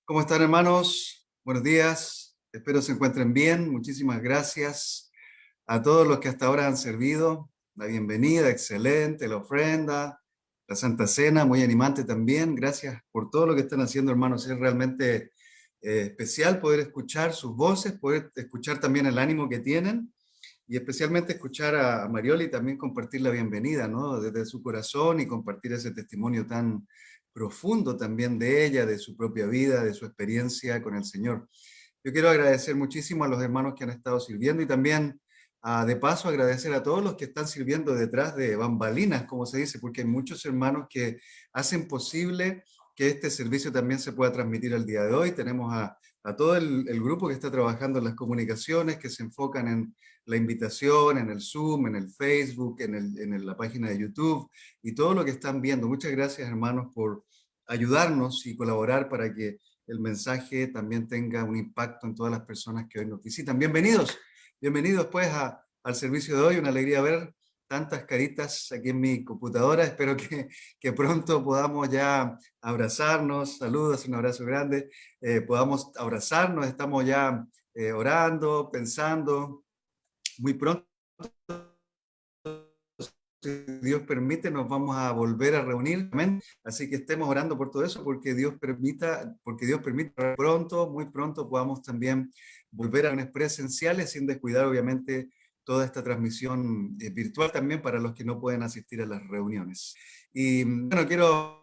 ¿Cómo están, hermanos? Buenos días. Espero se encuentren bien. Muchísimas gracias a todos los que hasta ahora han servido. La bienvenida, excelente, la ofrenda, la Santa Cena, muy animante también. Gracias por todo lo que están haciendo, hermanos. Es realmente especial poder escuchar sus voces, poder escuchar también el ánimo que tienen y especialmente escuchar a Marioli y también compartir la bienvenida, ¿no? Desde su corazón y compartir ese testimonio tan profundo también de ella, de su propia vida, de su experiencia con el Señor. Yo quiero agradecer muchísimo a los hermanos que han estado sirviendo y también, de paso, agradecer a todos los que están sirviendo detrás de bambalinas, como se dice, porque hay muchos hermanos que hacen posible que este servicio también se pueda transmitir el día de hoy. Tenemos a todo el grupo que está trabajando en las comunicaciones, que se enfocan en la invitación, en el Zoom, en el Facebook, en la página de YouTube y todo lo que están viendo. Muchas gracias, hermanos, por ayudarnos y colaborar para que el mensaje también tenga un impacto en todas las personas que hoy nos visitan. Bienvenidos, bienvenidos pues al servicio de hoy. Una alegría ver tantas caritas aquí en mi computadora. Espero que pronto podamos ya abrazarnos. Saludos, un abrazo grande. Podamos abrazarnos. Estamos ya orando, pensando. Muy pronto, si Dios permite, nos vamos a volver a reunir. Amén. Así que estemos orando por todo eso, porque Dios permita pronto, muy pronto podamos también volver a reuniones presenciales sin descuidar, obviamente, toda esta transmisión virtual también para los que no pueden asistir a las reuniones. Y bueno, quiero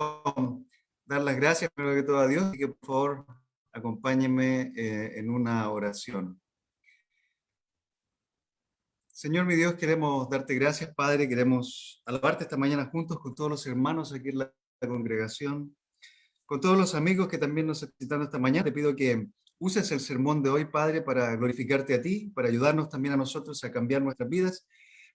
dar las gracias primero que todo a Dios y que por favor acompáñenme en una oración. Señor, mi Dios, queremos darte gracias, Padre, queremos alabarte esta mañana juntos con todos los hermanos aquí en la congregación, con todos los amigos que también nos están visitando esta mañana. Te pido que uses el sermón de hoy, Padre, para glorificarte a ti, para ayudarnos también a nosotros a cambiar nuestras vidas,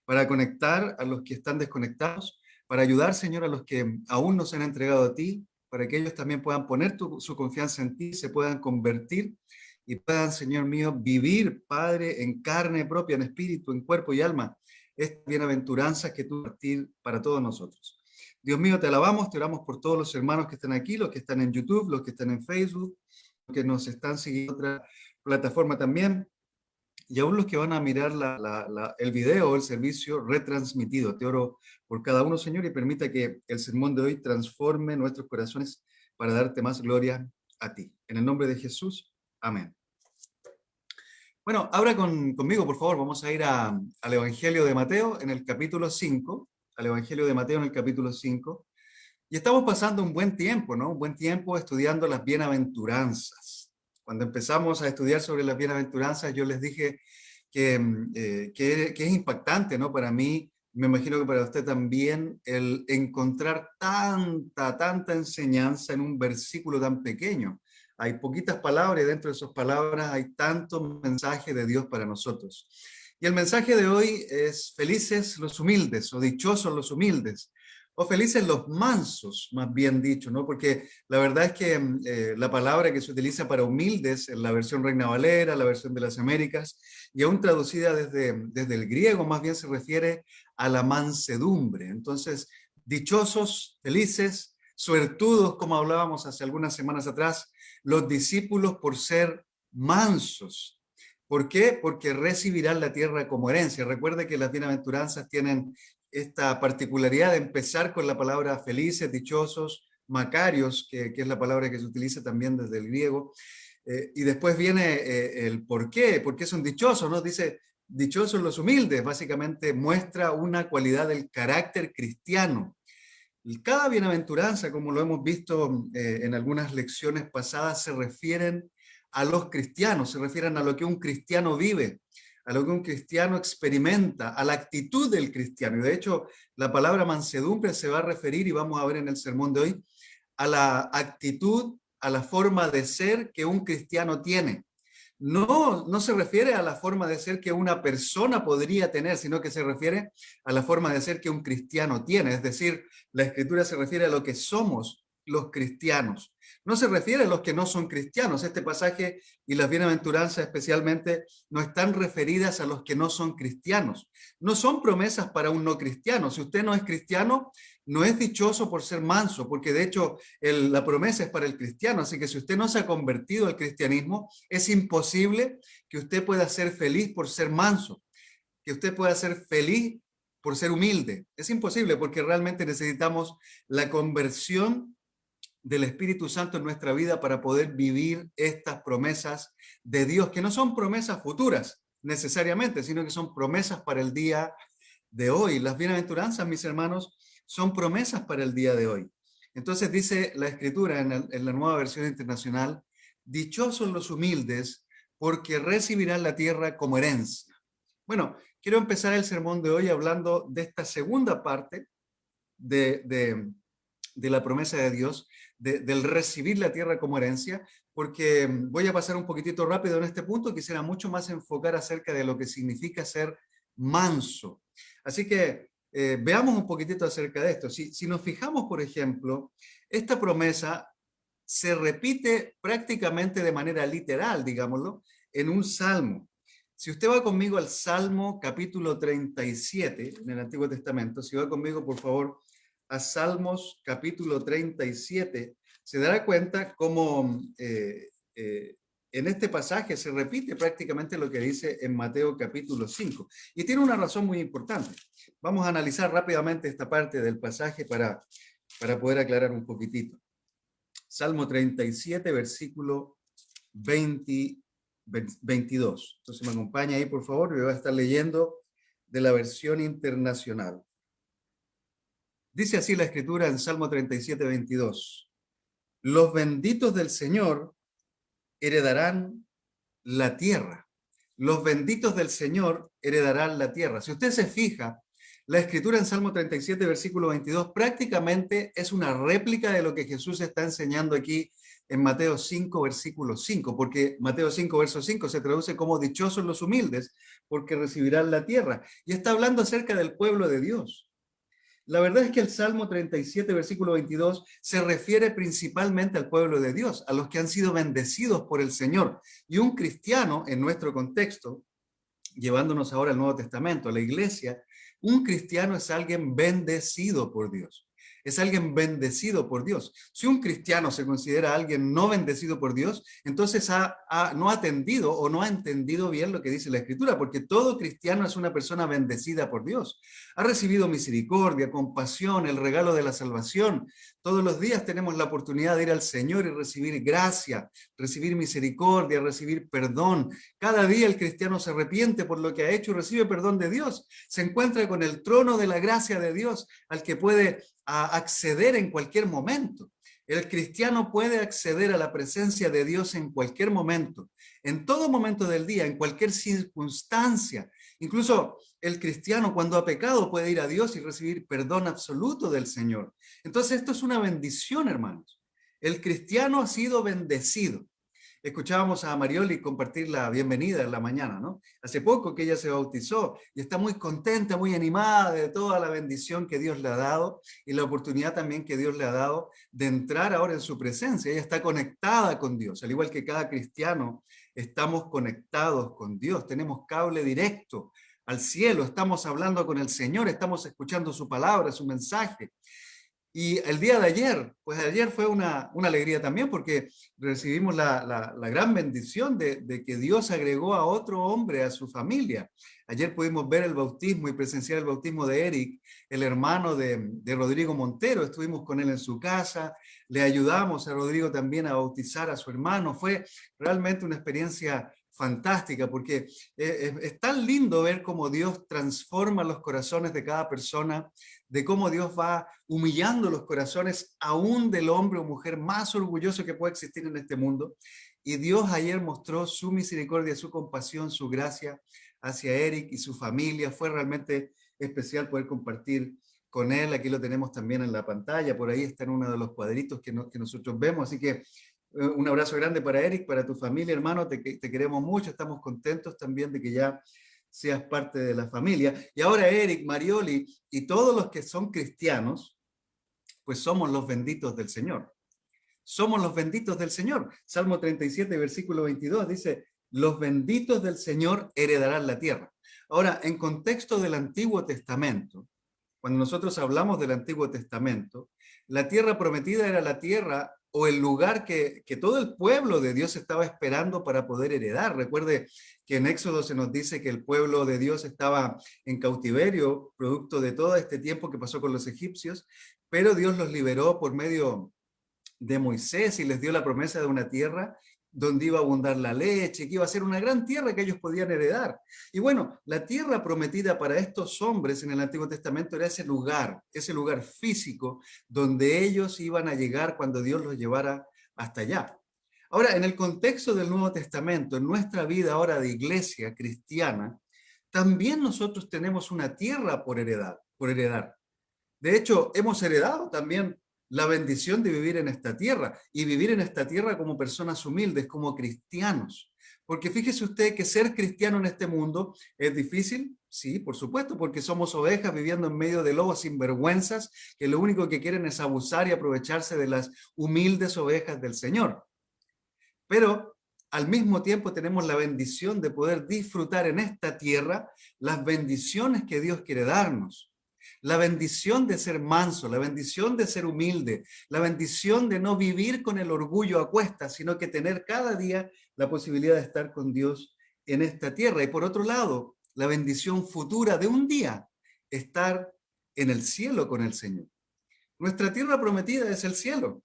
para conectar a los que están desconectados, para ayudar, Señor, a los que aún no se han entregado a ti, para que ellos también puedan poner su confianza en ti, se puedan convertir y puedan, Señor mío, vivir, Padre, en carne propia, en espíritu, en cuerpo y alma, esta bienaventuranza que tú partir para todos nosotros. Dios mío, te alabamos, te oramos por todos los hermanos que están aquí, los que están en YouTube, los que están en Facebook, los que nos están siguiendo en otra plataforma también, y aún los que van a mirar el video o el servicio retransmitido. Te oro por cada uno, Señor, y permita que el sermón de hoy transforme nuestros corazones para darte más gloria a ti. En el nombre de Jesús, amén. Bueno, abra conmigo, por favor, vamos a ir al Evangelio de Mateo en el capítulo 5, al Evangelio de Mateo en el capítulo 5, y estamos pasando un buen tiempo, ¿no? Un buen tiempo estudiando las bienaventuranzas. Cuando empezamos a estudiar sobre las bienaventuranzas, yo les dije que es impactante, ¿no? Para mí, me imagino que para usted también, el encontrar tanta enseñanza en un versículo tan pequeño. Hay poquitas palabras y dentro de esas palabras hay tanto mensaje de Dios para nosotros. Y el mensaje de hoy es felices los humildes o dichosos los humildes o felices los mansos, más bien dicho, ¿no? Porque la verdad es que la palabra que se utiliza para humildes en la versión Reina Valera, la versión de las Américas, y aún traducida desde el griego, más bien se refiere a la mansedumbre. Entonces, dichosos, felices, suertudos, como hablábamos hace algunas semanas atrás, los discípulos por ser mansos. ¿Por qué? Porque recibirán la tierra como herencia. Recuerde que las bienaventuranzas tienen esta particularidad de empezar con la palabra felices, dichosos, macarios, que es la palabra que se utiliza también desde el griego, y después viene el por qué son dichosos, ¿no? Dice, dichosos los humildes, básicamente muestra una cualidad del carácter cristiano. Y cada bienaventuranza, como lo hemos visto en algunas lecciones pasadas, se refieren a los cristianos, se refieren a lo que un cristiano vive, a lo que un cristiano experimenta, a la actitud del cristiano. Y de hecho, la palabra mansedumbre se va a referir, y vamos a ver en el sermón de hoy, a la actitud, a la forma de ser que un cristiano tiene. No se refiere a la forma de ser que una persona podría tener, sino que se refiere a la forma de ser que un cristiano tiene. Es decir, la Escritura se refiere a lo que somos los cristianos. No se refiere a los que no son cristianos. Este pasaje y las bienaventuranzas especialmente no están referidas a los que no son cristianos. No son promesas para un no cristiano. Si usted no es cristiano, no es dichoso por ser manso, porque de hecho la promesa es para el cristiano, así que si usted no se ha convertido al cristianismo, es imposible que usted pueda ser feliz por ser manso, que usted pueda ser feliz por ser humilde. Es imposible porque realmente necesitamos la conversión del Espíritu Santo en nuestra vida para poder vivir estas promesas de Dios, que no son promesas futuras necesariamente, sino que son promesas para el día de hoy. Las bienaventuranzas, mis hermanos, son promesas para el día de hoy. Entonces dice la Escritura en la Nueva Versión Internacional, dichosos los humildes, porque recibirán la tierra como herencia. Bueno, quiero empezar el sermón de hoy hablando de esta segunda parte de la promesa de Dios, del recibir la tierra como herencia, porque voy a pasar un poquitito rápido en este punto, quisiera mucho más enfocar acerca de lo que significa ser manso. Así que veamos un poquitito acerca de esto. Si nos fijamos, por ejemplo, esta promesa se repite prácticamente de manera literal, digámoslo, en un salmo. Si usted va conmigo al Salmo capítulo 37 en el Antiguo Testamento, si va conmigo, por favor, a Salmos capítulo 37, se dará cuenta cómo en este pasaje se repite prácticamente lo que dice en Mateo capítulo 5. Y tiene una razón muy importante. Vamos a analizar rápidamente esta parte del pasaje para poder aclarar un poquitito. Salmo 37, versículo 22. Entonces me acompaña ahí, por favor, yo voy a estar leyendo de la versión internacional. Dice así la Escritura en Salmo 37, 22. Los benditos del Señor heredarán la tierra. Los benditos del Señor heredarán la tierra. Si usted se fija, la Escritura en Salmo 37, versículo 22, prácticamente es una réplica de lo que Jesús está enseñando aquí en Mateo 5, versículo 5, porque Mateo 5, verso 5 se traduce como dichosos los humildes, porque recibirán la tierra. Y está hablando acerca del pueblo de Dios. La verdad es que el Salmo 37, versículo 22, se refiere principalmente al pueblo de Dios, a los que han sido bendecidos por el Señor. Y un cristiano, en nuestro contexto, llevándonos ahora al Nuevo Testamento, a la iglesia, un cristiano es alguien bendecido por Dios. Es alguien bendecido por Dios. Si un cristiano se considera alguien no bendecido por Dios, entonces no ha atendido o no ha entendido bien lo que dice la Escritura, porque todo cristiano es una persona bendecida por Dios. Ha recibido misericordia, compasión, el regalo de la salvación. Todos los días tenemos la oportunidad de ir al Señor y recibir gracia, recibir misericordia, recibir perdón. Cada día el cristiano se arrepiente por lo que ha hecho y recibe perdón de Dios. Se encuentra con el trono de la gracia de Dios al que puede acceder en cualquier momento. El cristiano puede acceder a la presencia de Dios en cualquier momento, en todo momento del día, en cualquier circunstancia. Incluso el cristiano cuando ha pecado puede ir a Dios y recibir perdón absoluto del Señor. Entonces esto es una bendición, hermanos. El cristiano ha sido bendecido. Escuchábamos a Marioli compartir la bienvenida en la mañana, ¿no? Hace poco que ella se bautizó y está muy contenta, muy animada de toda la bendición que Dios le ha dado y la oportunidad también que Dios le ha dado de entrar ahora en su presencia. Ella está conectada con Dios, al igual que cada cristiano, estamos conectados con Dios, tenemos cable directo al cielo, estamos hablando con el Señor, estamos escuchando su palabra, su mensaje. Y el día de ayer, pues ayer fue una alegría también porque recibimos la gran bendición de que Dios agregó a otro hombre a su familia. Ayer pudimos ver el bautismo y presenciar el bautismo de Eric, el hermano de Rodrigo Montero. Estuvimos con él en su casa, le ayudamos a Rodrigo también a bautizar a su hermano. Fue realmente una experiencia fantástica porque es tan lindo ver cómo Dios transforma los corazones de cada persona, de cómo Dios va humillando los corazones aún del hombre o mujer más orgulloso que puede existir en este mundo. Y Dios ayer mostró su misericordia, su compasión, su gracia hacia Eric y su familia. Fue realmente especial poder compartir con él. Aquí lo tenemos también en la pantalla, por ahí está en uno de los cuadritos que nosotros vemos. Así que un abrazo grande para Eric, para tu familia, hermano. Te queremos mucho, estamos contentos también de que ya seas parte de la familia. Y ahora Eric, Marioli y todos los que son cristianos, pues somos los benditos del Señor. Somos los benditos del Señor. Salmo 37, versículo 22 dice, los benditos del Señor heredarán la tierra. Ahora, en contexto del Antiguo Testamento, cuando nosotros hablamos del Antiguo Testamento, la tierra prometida era la tierra o el lugar que todo el pueblo de Dios estaba esperando para poder heredar. Recuerde que en Éxodo se nos dice que el pueblo de Dios estaba en cautiverio, producto de todo este tiempo que pasó con los egipcios, pero Dios los liberó por medio de Moisés y les dio la promesa de una tierra donde iba a abundar la leche, que iba a ser una gran tierra que ellos podían heredar. Y bueno, la tierra prometida para estos hombres en el Antiguo Testamento era ese lugar físico donde ellos iban a llegar cuando Dios los llevara hasta allá. Ahora, en el contexto del Nuevo Testamento, en nuestra vida ahora de iglesia cristiana, también nosotros tenemos una tierra por heredar. De hecho, hemos heredado también la bendición de vivir en esta tierra y vivir en esta tierra como personas humildes, como cristianos. Porque fíjese usted que ser cristiano en este mundo es difícil, sí, por supuesto, porque somos ovejas viviendo en medio de lobos sinvergüenzas que lo único que quieren es abusar y aprovecharse de las humildes ovejas del Señor. Pero al mismo tiempo tenemos la bendición de poder disfrutar en esta tierra las bendiciones que Dios quiere darnos. La bendición de ser manso, la bendición de ser humilde, la bendición de no vivir con el orgullo a cuestas, sino que tener cada día la posibilidad de estar con Dios en esta tierra. Y por otro lado, la bendición futura de un día, estar en el cielo con el Señor. Nuestra tierra prometida es el cielo.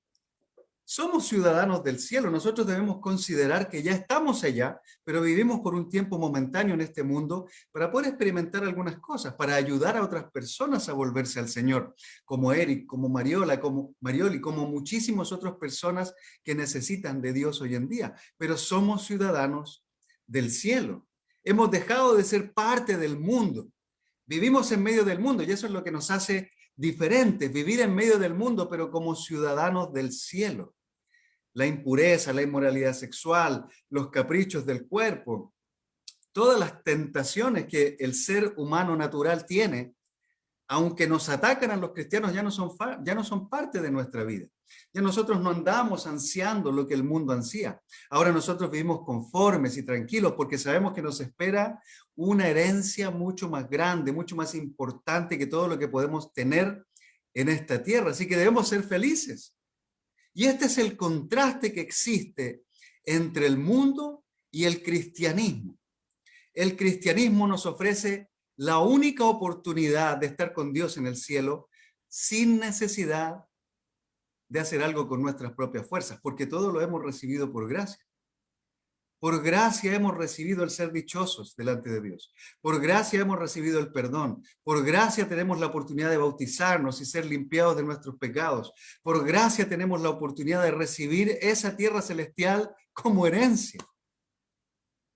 Somos ciudadanos del cielo, nosotros debemos considerar que ya estamos allá, pero vivimos por un tiempo momentáneo en este mundo para poder experimentar algunas cosas, para ayudar a otras personas a volverse al Señor, como Eric, como Mariola, como Marioli, como muchísimas otras personas que necesitan de Dios hoy en día, pero somos ciudadanos del cielo. Hemos dejado de ser parte del mundo, vivimos en medio del mundo y eso es lo que nos hace diferentes, vivir en medio del mundo, pero como ciudadanos del cielo. La impureza, la inmoralidad sexual, los caprichos del cuerpo, todas las tentaciones que el ser humano natural tiene, aunque nos atacan a los cristianos, ya no son parte de nuestra vida. Ya nosotros no andamos ansiando lo que el mundo ansía. Ahora nosotros vivimos conformes y tranquilos porque sabemos que nos espera una herencia mucho más grande, mucho más importante que todo lo que podemos tener en esta tierra. Así que debemos ser felices. Y este es el contraste que existe entre el mundo y el cristianismo. El cristianismo nos ofrece la única oportunidad de estar con Dios en el cielo sin necesidad de hacer algo con nuestras propias fuerzas, porque todo lo hemos recibido por gracia. Por gracia hemos recibido el ser dichosos delante de Dios. Por gracia hemos recibido el perdón. Por gracia tenemos la oportunidad de bautizarnos y ser limpiados de nuestros pecados. Por gracia tenemos la oportunidad de recibir esa tierra celestial como herencia.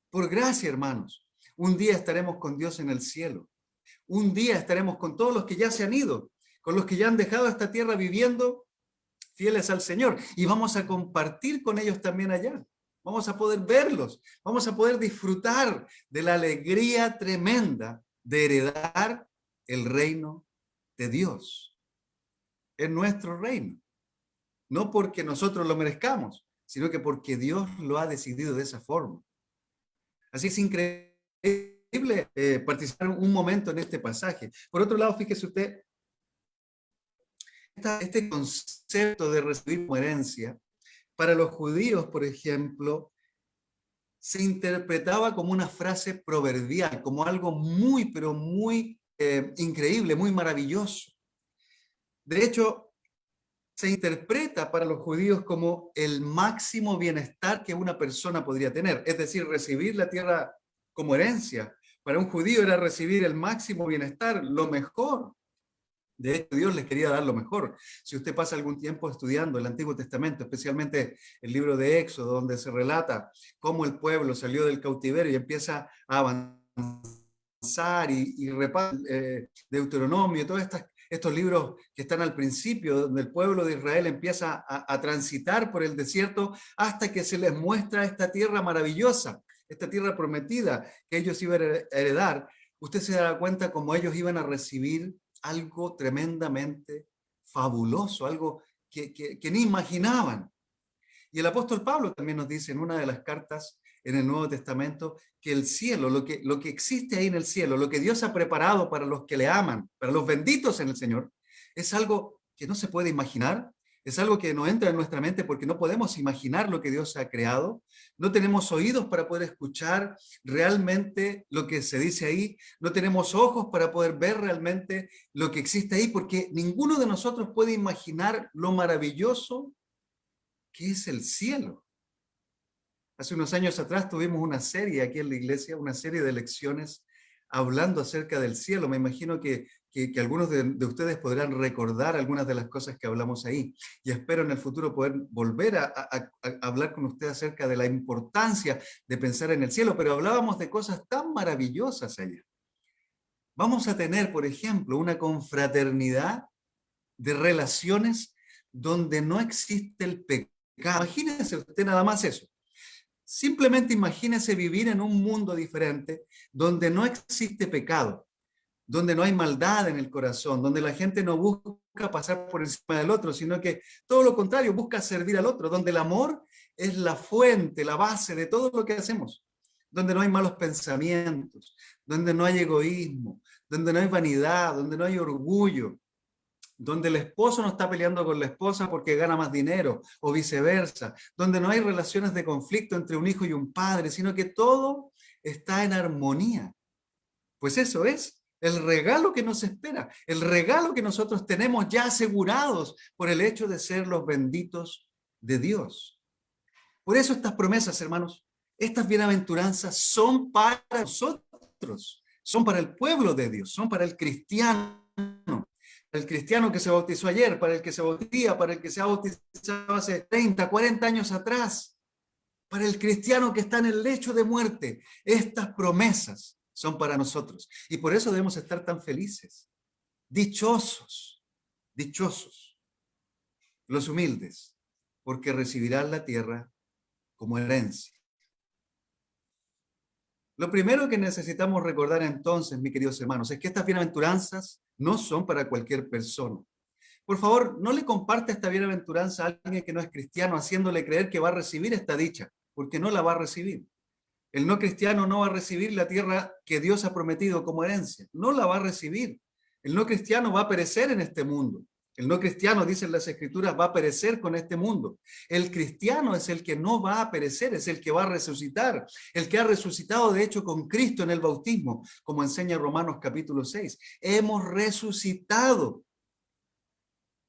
Por gracia, hermanos. Un día estaremos con Dios en el cielo. Un día estaremos con todos los que ya se han ido, con los que ya han dejado esta tierra viviendo fieles al Señor. Y vamos a compartir con ellos también allá. Vamos a poder verlos, vamos a poder disfrutar de la alegría tremenda de heredar el reino de Dios. Es nuestro reino. No porque nosotros lo merezcamos, sino que porque Dios lo ha decidido de esa forma. Así es increíble participar un momento en este pasaje. Por otro lado, fíjese usted, este concepto de recibir como herencia, para los judíos, por ejemplo, se interpretaba como una frase proverbial, como algo muy, pero muy increíble, muy maravilloso. De hecho, se interpreta para los judíos como el máximo bienestar que una persona podría tener. Es decir, recibir la tierra como herencia. Para un judío era recibir el máximo bienestar, lo mejor. De hecho, Dios les quería dar lo mejor. Si usted pasa algún tiempo estudiando el Antiguo Testamento, especialmente el libro de Éxodo, donde se relata cómo el pueblo salió del cautiverio y empieza a avanzar y repasa Deuteronomio, todos estos libros que están al principio, donde el pueblo de Israel empieza a transitar por el desierto hasta que se les muestra esta tierra maravillosa, esta tierra prometida que ellos iban a heredar. Usted se dará cuenta cómo ellos iban a recibir algo tremendamente fabuloso, algo que ni imaginaban. Y el apóstol Pablo también nos dice en una de las cartas en el Nuevo Testamento que el cielo, lo que existe ahí en el cielo, lo que Dios ha preparado para los que le aman, para los benditos en el Señor, es algo que no se puede imaginar, es algo que no entra en nuestra mente porque no podemos imaginar lo que Dios ha creado, no tenemos oídos para poder escuchar realmente lo que se dice ahí, no tenemos ojos para poder ver realmente lo que existe ahí, porque ninguno de nosotros puede imaginar lo maravilloso que es el cielo. Hace unos años atrás tuvimos una serie aquí en la iglesia, una serie de lecciones hablando acerca del cielo. Me imagino que algunos de ustedes podrán recordar algunas de las cosas que hablamos ahí. Y espero en el futuro poder volver a hablar con ustedes acerca de la importancia de pensar en el cielo, pero hablábamos de cosas tan maravillosas allá. Vamos a tener, por ejemplo, una confraternidad de relaciones donde no existe el pecado. Imagínense usted nada más eso. Simplemente imagínese vivir en un mundo diferente donde no existe pecado, donde no hay maldad en el corazón, donde la gente no busca pasar por encima del otro, sino que todo lo contrario, busca servir al otro, donde el amor es la fuente, la base de todo lo que hacemos, donde no hay malos pensamientos, donde no hay egoísmo, donde no hay vanidad, donde no hay orgullo, donde el esposo no está peleando con la esposa porque gana más dinero o viceversa, donde no hay relaciones de conflicto entre un hijo y un padre, sino que todo está en armonía. Pues eso es el regalo que nos espera, el regalo que nosotros tenemos ya asegurados por el hecho de ser los benditos de Dios. Por eso estas promesas, hermanos, estas bienaventuranzas son para nosotros, son para el pueblo de Dios, son para el cristiano que se bautizó ayer, para el que se bautiza, para el que se ha bautizado hace 30, 40 años atrás, para el cristiano que está en el lecho de muerte. Estas promesas son para nosotros. Y por eso debemos estar tan felices, dichosos, dichosos, los humildes, porque recibirán la tierra como herencia. Lo primero que necesitamos recordar entonces, mis queridos hermanos, es que estas bienaventuranzas no son para cualquier persona. Por favor, no le comparte esta bienaventuranza a alguien que no es cristiano, haciéndole creer que va a recibir esta dicha, porque no la va a recibir. El no cristiano no va a recibir la tierra que Dios ha prometido como herencia, no la va a recibir. El no cristiano va a perecer en este mundo. El no cristiano, dicen las escrituras, va a perecer con este mundo. El cristiano es el que no va a perecer, es el que va a resucitar, el que ha resucitado de hecho con Cristo en el bautismo, como enseña Romanos capítulo 6. Hemos resucitado.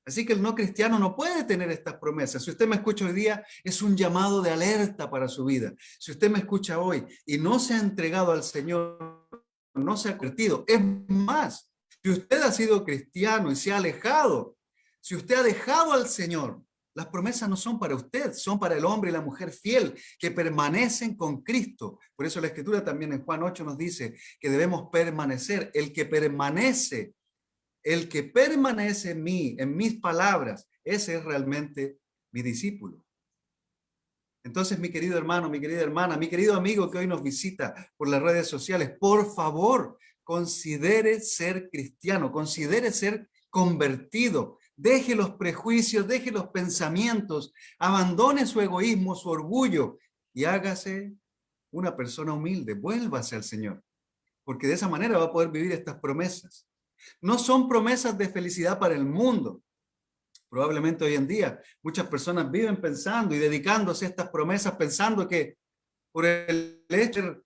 Así que el no cristiano no puede tener estas promesas. Si usted me escucha hoy día, es un llamado de alerta para su vida. Si usted me escucha hoy y no se ha entregado al Señor, no se ha convertido, es más, si usted ha sido cristiano y se ha alejado, si usted ha dejado al Señor, las promesas no son para usted, son para el hombre y la mujer fiel que permanecen con Cristo. Por eso la Escritura también en Juan 8 nos dice que debemos permanecer. El que permanece en mí, en mis palabras, ese es realmente mi discípulo. Entonces, mi querido hermano, mi querida hermana, mi querido amigo que hoy nos visita por las redes sociales, por favor, considere ser cristiano, considere ser convertido. Deje los prejuicios, deje los pensamientos, abandone su egoísmo, su orgullo y hágase una persona humilde. Vuélvase al Señor, porque de esa manera va a poder vivir estas promesas. No son promesas de felicidad para el mundo. Probablemente hoy en día muchas personas viven pensando y dedicándose a estas promesas pensando que por el hecho de ser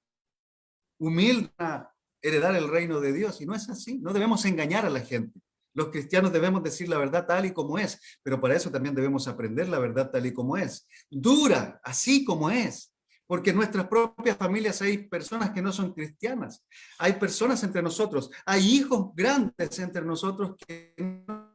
humilde a heredar el reino de Dios. Y no es así. No debemos engañar a la gente. Los cristianos debemos decir la verdad tal y como es, pero para eso también debemos aprender la verdad tal y como es. Dura, así como es. Porque en nuestras propias familias hay personas que no son cristianas, hay personas entre nosotros, hay hijos grandes entre nosotros que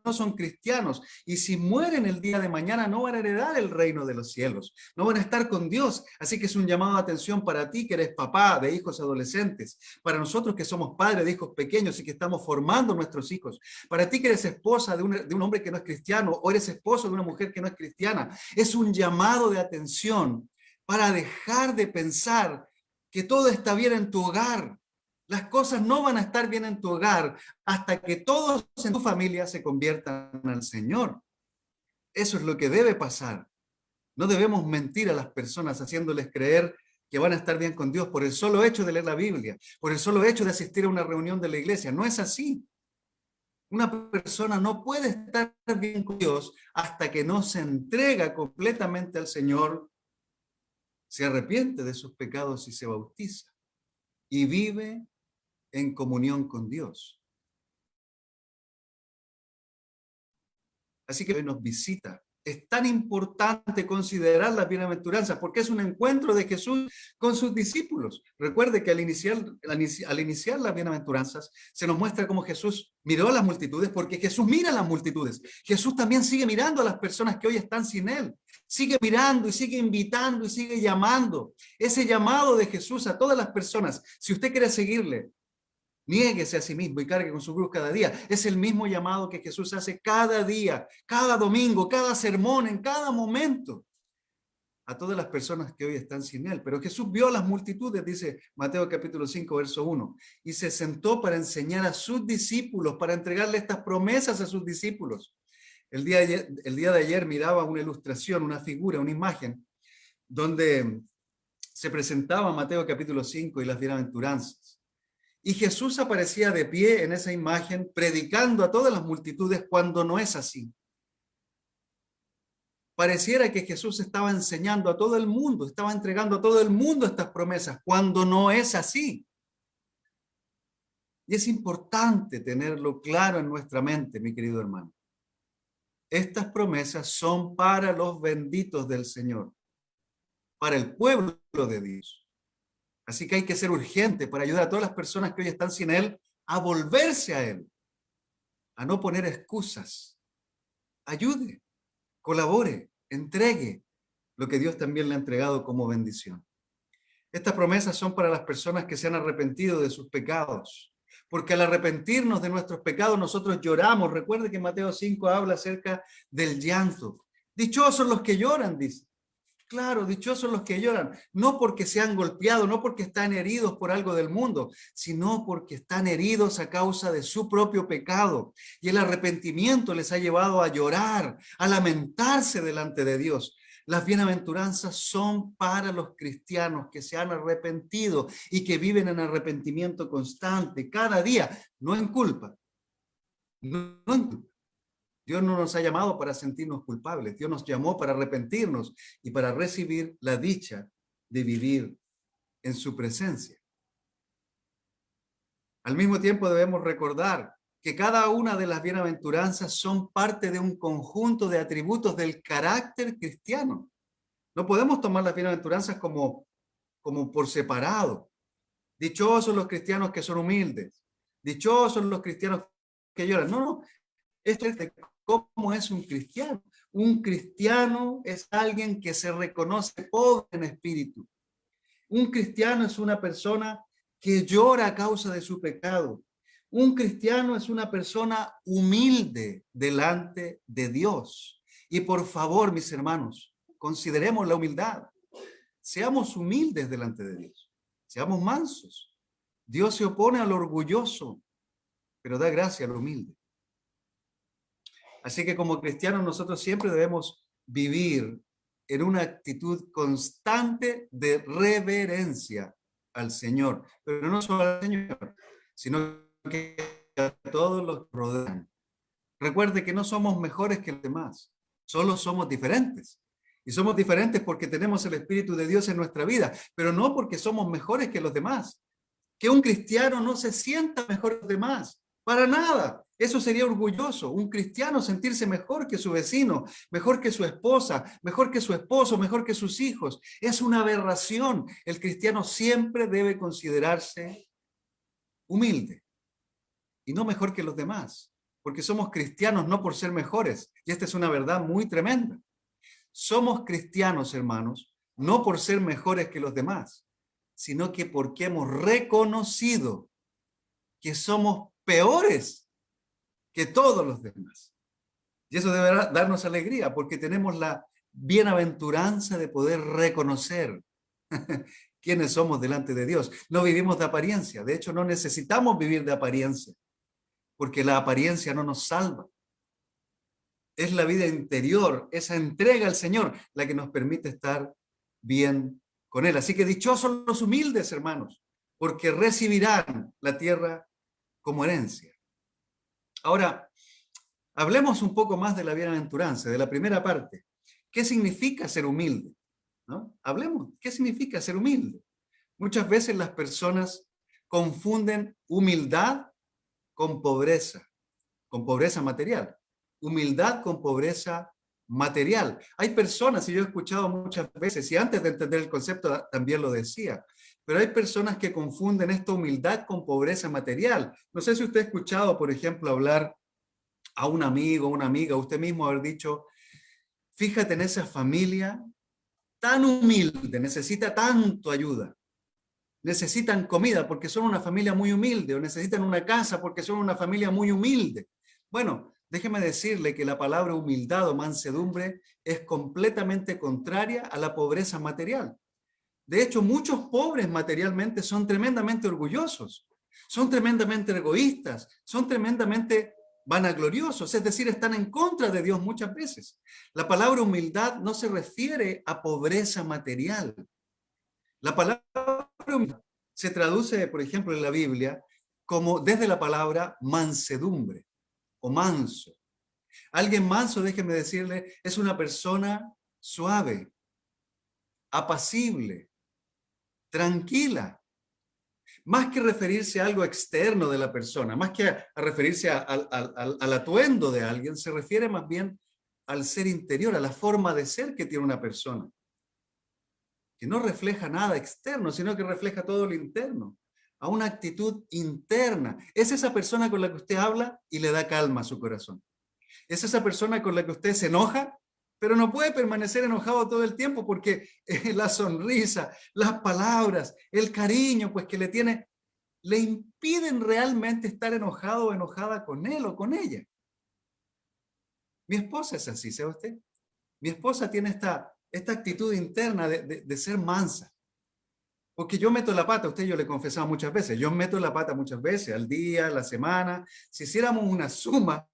no son cristianos, y si mueren el día de mañana no van a heredar el reino de los cielos, no van a estar con Dios. Así que es un llamado de atención para ti que eres papá de hijos adolescentes, para nosotros que somos padres de hijos pequeños y que estamos formando nuestros hijos, para ti que eres esposa de un hombre que no es cristiano o eres esposo de una mujer que no es cristiana. Es un llamado de atención para dejar de pensar que todo está bien en tu hogar. Las cosas no van a estar bien en tu hogar hasta que todos en tu familia se conviertan al Señor. Eso es lo que debe pasar. No debemos mentir a las personas haciéndoles creer que van a estar bien con Dios por el solo hecho de leer la Biblia, por el solo hecho de asistir a una reunión de la iglesia. No es así. Una persona no puede estar bien con Dios hasta que no se entrega completamente al Señor, se arrepiente de sus pecados y se bautiza y vive en comunión con Dios. Así que hoy nos visita. Es tan importante considerar las bienaventuranzas porque es un encuentro de Jesús con sus discípulos. Recuerde que al iniciar las bienaventuranzas se nos muestra cómo Jesús miró a las multitudes, porque Jesús mira a las multitudes. Jesús también sigue mirando a las personas que hoy están sin Él. Sigue mirando y sigue invitando y sigue llamando. Ese llamado de Jesús a todas las personas, si usted quiere seguirle, niéguese a sí mismo y cargue con su cruz cada día. Es el mismo llamado que Jesús hace cada día, cada domingo, cada sermón, en cada momento, a todas las personas que hoy están sin Él. Pero Jesús vio a las multitudes, dice Mateo capítulo 5, verso 1, y se sentó para enseñar a sus discípulos, para entregarle estas promesas a sus discípulos. El día de ayer miraba una ilustración, una figura, una imagen, donde se presentaba Mateo capítulo 5 y las bienaventuranzas. Y Jesús aparecía de pie en esa imagen, predicando a todas las multitudes cuando no es así. Pareciera que Jesús estaba enseñando a todo el mundo, estaba entregando a todo el mundo estas promesas, cuando no es así. Y es importante tenerlo claro en nuestra mente, mi querido hermano. Estas promesas son para los benditos del Señor, para el pueblo de Dios. Así que hay que ser urgente para ayudar a todas las personas que hoy están sin Él a volverse a Él, a no poner excusas. Ayude, colabore, entregue lo que Dios también le ha entregado como bendición. Estas promesas son para las personas que se han arrepentido de sus pecados, porque al arrepentirnos de nuestros pecados nosotros lloramos. Recuerde que Mateo 5 habla acerca del llanto. Dichosos los que lloran, dice. Claro, dichosos los que lloran, no porque se han golpeado, no porque están heridos por algo del mundo, sino porque están heridos a causa de su propio pecado. Y el arrepentimiento les ha llevado a llorar, a lamentarse delante de Dios. Las bienaventuranzas son para los cristianos que se han arrepentido y que viven en arrepentimiento constante, cada día, no en culpa. No en culpa. Dios no nos ha llamado para sentirnos culpables. Dios nos llamó para arrepentirnos y para recibir la dicha de vivir en su presencia. Al mismo tiempo debemos recordar que cada una de las bienaventuranzas son parte de un conjunto de atributos del carácter cristiano. No podemos tomar las bienaventuranzas como por separado. Dichosos los cristianos que son humildes. Dichosos los cristianos que lloran. No. Esto es de cómo es un cristiano. Un cristiano es alguien que se reconoce pobre en espíritu. Un cristiano es una persona que llora a causa de su pecado. Un cristiano es una persona humilde delante de Dios. Y por favor, mis hermanos, consideremos la humildad. Seamos humildes delante de Dios. Seamos mansos. Dios se opone al orgulloso, pero da gracia al humilde. Así que como cristianos nosotros siempre debemos vivir en una actitud constante de reverencia al Señor, pero no solo al Señor, sino que a todos los que rodean. Recuerde que no somos mejores que los demás, solo somos diferentes. Y somos diferentes porque tenemos el Espíritu de Dios en nuestra vida, pero no porque somos mejores que los demás. Que un cristiano no se sienta mejor que los demás, para nada. Eso sería orgulloso, un cristiano sentirse mejor que su vecino, mejor que su esposa, mejor que su esposo, mejor que sus hijos. Es una aberración. El cristiano siempre debe considerarse humilde y no mejor que los demás, porque somos cristianos no por ser mejores. Y esta es una verdad muy tremenda. Somos cristianos, hermanos, no por ser mejores que los demás, sino que porque hemos reconocido que somos peores que todos los demás. Y eso deberá darnos alegría, porque tenemos la bienaventuranza de poder reconocer quiénes somos delante de Dios. No vivimos de apariencia, de hecho no necesitamos vivir de apariencia, porque la apariencia no nos salva. Es la vida interior, esa entrega al Señor, la que nos permite estar bien con Él. Así que dichosos los humildes, hermanos, porque recibirán la tierra como herencia. Ahora, hablemos un poco más de la bienaventuranza, de la primera parte. ¿Qué significa ser humilde? ¿No? Hablemos, ¿qué significa ser humilde? Muchas veces las personas confunden humildad con pobreza material. Humildad con pobreza material. Hay personas, y yo he escuchado muchas veces, y antes de entender el concepto también lo decía, pero hay personas que confunden esta humildad con pobreza material. No sé si usted ha escuchado, por ejemplo, hablar a un amigo, una amiga, usted mismo haber dicho, fíjate en esa familia tan humilde, necesita tanto ayuda. Necesitan comida porque son una familia muy humilde, o necesitan una casa porque son una familia muy humilde. Bueno, déjeme decirle que la palabra humildad o mansedumbre es completamente contraria a la pobreza material. De hecho, muchos pobres materialmente son tremendamente orgullosos, son tremendamente egoístas, son tremendamente vanagloriosos, es decir, están en contra de Dios muchas veces. La palabra humildad no se refiere a pobreza material. La palabra humildad se traduce, por ejemplo, en la Biblia como desde la palabra mansedumbre o manso. Alguien manso, déjeme decirle, es una persona suave, apacible, tranquila. Más que referirse a algo externo de la persona, más que a referirse al atuendo de alguien, se refiere más bien al ser interior, a la forma de ser que tiene una persona, que no refleja nada externo, sino que refleja todo lo interno, a una actitud interna. Es esa persona con la que usted habla y le da calma a su corazón. Es esa persona con la que usted se enoja, pero no puede permanecer enojado todo el tiempo porque la sonrisa, las palabras, el cariño pues que le tiene, le impiden realmente estar enojado o enojada con él o con ella. Mi esposa es así, ¿sabe usted? Mi esposa tiene esta actitud interna de ser mansa. Porque yo meto la pata, a usted yo le he confesado muchas veces, yo meto la pata muchas veces, al día, a la semana. Si hiciéramos una suma,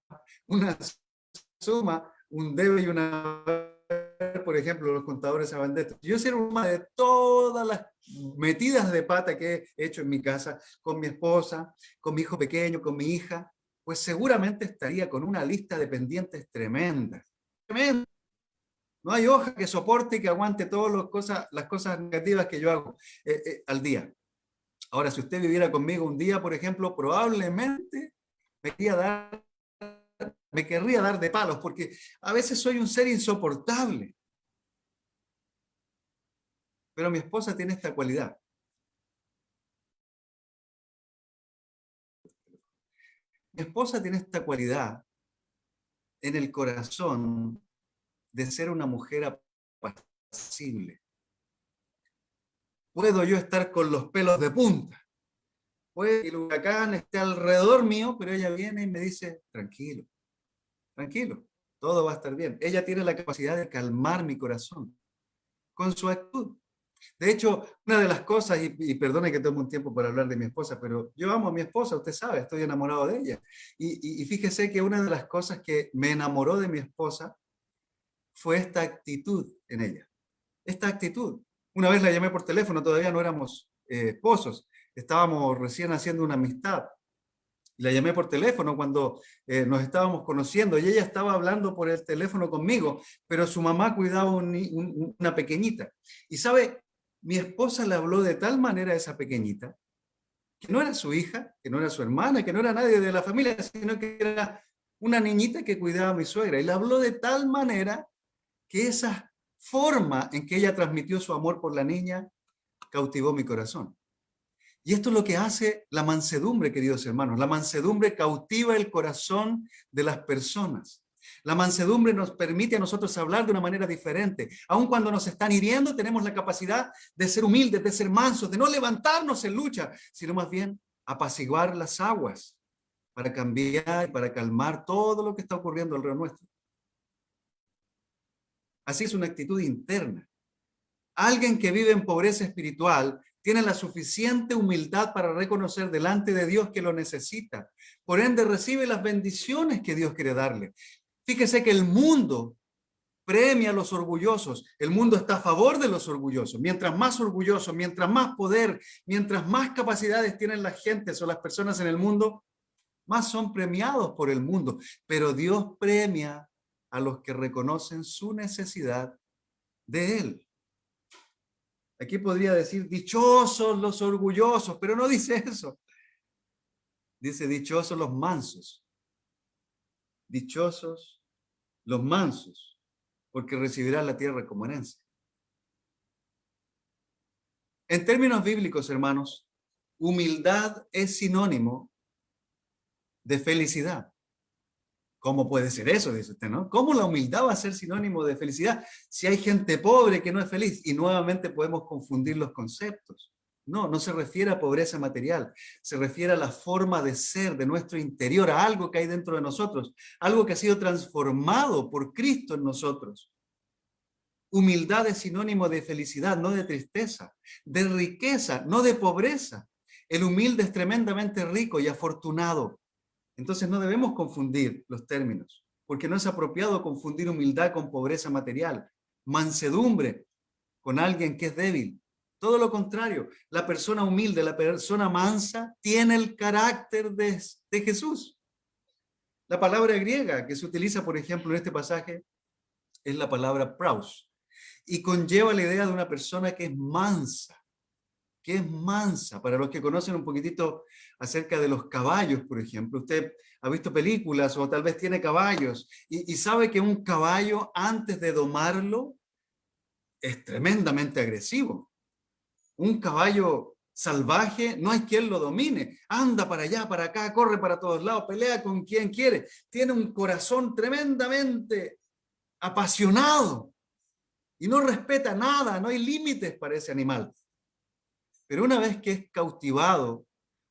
un debe y una, por ejemplo, los contadores saben de esto. Yo hiciera una de todas las metidas de pata que he hecho en mi casa, con mi esposa, con mi hijo pequeño, con mi hija, pues seguramente estaría con una lista de pendientes tremenda. Tremenda. No hay hoja que soporte y que aguante todas las cosas negativas que yo hago al día. Ahora, si usted viviera conmigo un día, por ejemplo, probablemente me querría dar de palos, porque a veces soy un ser insoportable. Pero mi esposa tiene esta cualidad. Mi esposa tiene esta cualidad en el corazón de ser una mujer apacible. Puedo yo estar con los pelos de punta. Puede que el huracán esté alrededor mío, pero ella viene y me dice, tranquilo, tranquilo, todo va a estar bien. Ella tiene la capacidad de calmar mi corazón con su actitud. De hecho, una de las cosas, y perdone que tome un tiempo para hablar de mi esposa, pero yo amo a mi esposa, usted sabe, estoy enamorado de ella. Y fíjese que una de las cosas que me enamoró de mi esposa fue esta actitud en ella. Esta actitud. Una vez la llamé por teléfono, todavía no éramos esposos, estábamos recién haciendo una amistad. La llamé por teléfono cuando nos estábamos conociendo y ella estaba hablando por el teléfono conmigo, pero su mamá cuidaba una pequeñita. Y sabe, mi esposa le habló de tal manera a esa pequeñita, que no era su hija, que no era su hermana, que no era nadie de la familia, sino que era una niñita que cuidaba a mi suegra. Y le habló de tal manera que esa forma en que ella transmitió su amor por la niña cautivó mi corazón. Y esto es lo que hace la mansedumbre, queridos hermanos. La mansedumbre cautiva el corazón de las personas. La mansedumbre nos permite a nosotros hablar de una manera diferente. Aun cuando nos están hiriendo, tenemos la capacidad de ser humildes, de ser mansos, de no levantarnos en lucha, sino más bien apaciguar las aguas para cambiar, para calmar todo lo que está ocurriendo alrededor nuestro. Así es una actitud interna. Alguien que vive en pobreza espiritual tiene la suficiente humildad para reconocer delante de Dios que lo necesita. Por ende, recibe las bendiciones que Dios quiere darle. Fíjese que el mundo premia a los orgullosos. El mundo está a favor de los orgullosos. Mientras más orgullosos, mientras más poder, mientras más capacidades tienen las gentes o las personas en el mundo, más son premiados por el mundo. Pero Dios premia a los que reconocen su necesidad de Él. Aquí podría decir, dichosos los orgullosos, pero no dice eso. Dice, dichosos los mansos. Dichosos los mansos, porque recibirán la tierra como herencia. En términos bíblicos, hermanos, humildad es sinónimo de felicidad. ¿Cómo puede ser eso? Dice usted, ¿no? ¿Cómo la humildad va a ser sinónimo de felicidad si hay gente pobre que no es feliz? Y nuevamente podemos confundir los conceptos. No, no se refiere a pobreza material, se refiere a la forma de ser de nuestro interior, a algo que hay dentro de nosotros, algo que ha sido transformado por Cristo en nosotros. Humildad es sinónimo de felicidad, no de tristeza, de riqueza, no de pobreza. El humilde es tremendamente rico y afortunado. Entonces no debemos confundir los términos, porque no es apropiado confundir humildad con pobreza material, mansedumbre con alguien que es débil. Todo lo contrario, la persona humilde, la persona mansa, tiene el carácter de Jesús. La palabra griega que se utiliza, por ejemplo, en este pasaje es la palabra praus, y conlleva la idea de una persona que es mansa. Que es mansa. Para los que conocen un poquitito acerca de los caballos, por ejemplo, usted ha visto películas o tal vez tiene caballos y sabe que un caballo antes de domarlo es tremendamente agresivo. Un caballo salvaje no hay quien lo domine. Anda para allá, para acá, corre para todos lados, pelea con quien quiere. Tiene un corazón tremendamente apasionado y no respeta nada, no hay límites para ese animal. Pero una vez que es cautivado,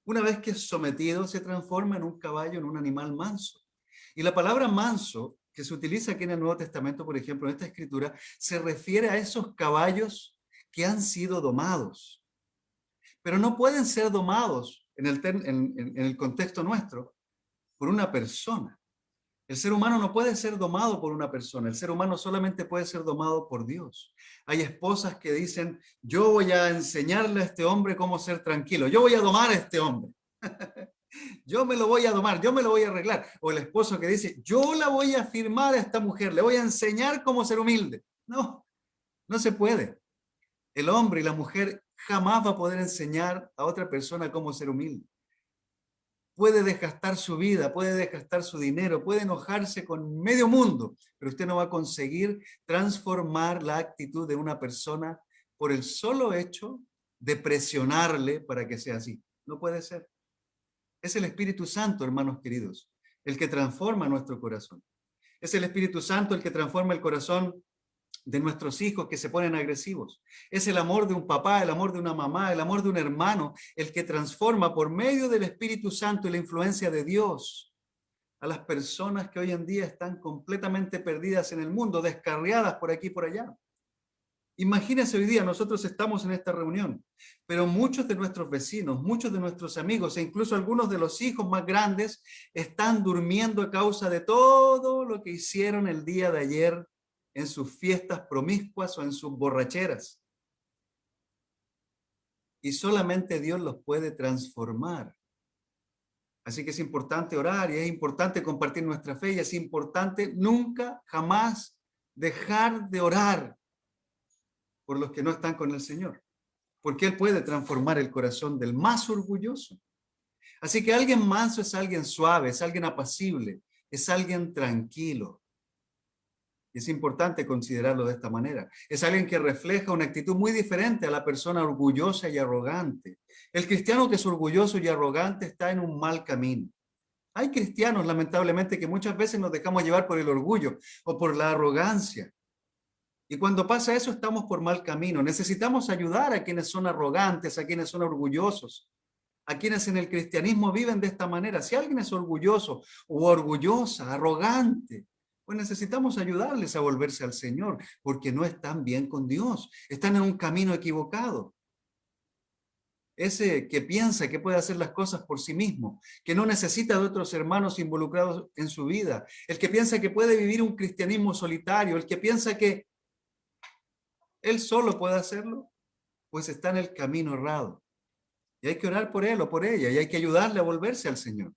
una vez que es sometido, se transforma en un caballo, en un animal manso. Y la palabra manso, que se utiliza aquí en el Nuevo Testamento, por ejemplo, en esta escritura, se refiere a esos caballos que han sido domados. Pero no pueden ser domados en el contexto nuestro por una persona. El ser humano no puede ser domado por una persona, el ser humano solamente puede ser domado por Dios. Hay esposas que dicen, yo voy a enseñarle a este hombre cómo ser tranquilo, yo voy a domar a este hombre, yo me lo voy a domar, yo me lo voy a arreglar. O el esposo que dice, yo la voy a firmar a esta mujer, le voy a enseñar cómo ser humilde. No, no se puede. El hombre y la mujer jamás va a poder enseñar a otra persona cómo ser humilde. Puede desgastar su vida, puede desgastar su dinero, puede enojarse con medio mundo, pero usted no va a conseguir transformar la actitud de una persona por el solo hecho de presionarle para que sea así. No puede ser. Es el Espíritu Santo, hermanos queridos, el que transforma nuestro corazón. Es el Espíritu Santo el que transforma el corazón de nuestros hijos que se ponen agresivos. Es el amor de un papá, el amor de una mamá, el amor de un hermano, el que transforma por medio del Espíritu Santo y la influencia de Dios a las personas que hoy en día están completamente perdidas en el mundo, descarriadas por aquí y por allá. Imagínense hoy día, nosotros estamos en esta reunión, pero muchos de nuestros vecinos, muchos de nuestros amigos e incluso algunos de los hijos más grandes están durmiendo a causa de todo lo que hicieron el día de ayer en sus fiestas promiscuas o en sus borracheras. Y solamente Dios los puede transformar. Así que es importante orar y es importante compartir nuestra fe y es importante nunca, jamás dejar de orar por los que no están con el Señor, porque Él puede transformar el corazón del más orgulloso. Así que alguien manso es alguien suave, es alguien apacible, es alguien tranquilo. Es importante considerarlo de esta manera. Es alguien que refleja una actitud muy diferente a la persona orgullosa y arrogante. El cristiano que es orgulloso y arrogante está en un mal camino. Hay cristianos, lamentablemente, que muchas veces nos dejamos llevar por el orgullo o por la arrogancia. Y cuando pasa eso, estamos por mal camino. Necesitamos ayudar a quienes son arrogantes, a quienes son orgullosos, a quienes en el cristianismo viven de esta manera. Si alguien es orgulloso o orgullosa, arrogante, pues necesitamos ayudarles a volverse al Señor, porque no están bien con Dios, están en un camino equivocado. ese que piensa que puede hacer las cosas por sí mismo, que no necesita de otros hermanos involucrados en su vida, el que piensa que puede vivir un cristianismo solitario, el que piensa que él solo puede hacerlo, pues está en el camino errado. Y hay que orar por él o por ella, y hay que ayudarle a volverse al Señor.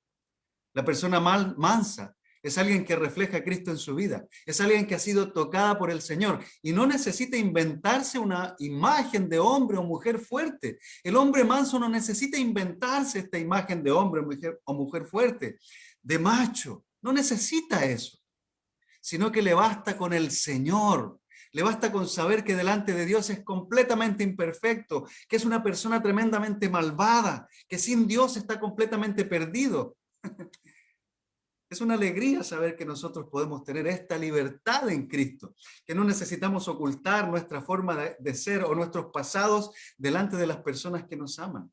La persona mansa es alguien que refleja a Cristo en su vida, es alguien que ha sido tocada por el Señor y no necesita inventarse una imagen de hombre o mujer fuerte. El hombre manso no necesita inventarse esta imagen de hombre o mujer fuerte, de macho. No necesita eso, sino que le basta con el Señor. Le basta con saber que delante de Dios es completamente imperfecto, que es una persona tremendamente malvada, que sin Dios está completamente perdido. Es una alegría saber que nosotros podemos tener esta libertad en Cristo, que no necesitamos ocultar nuestra forma de ser o nuestros pasados delante de las personas que nos aman,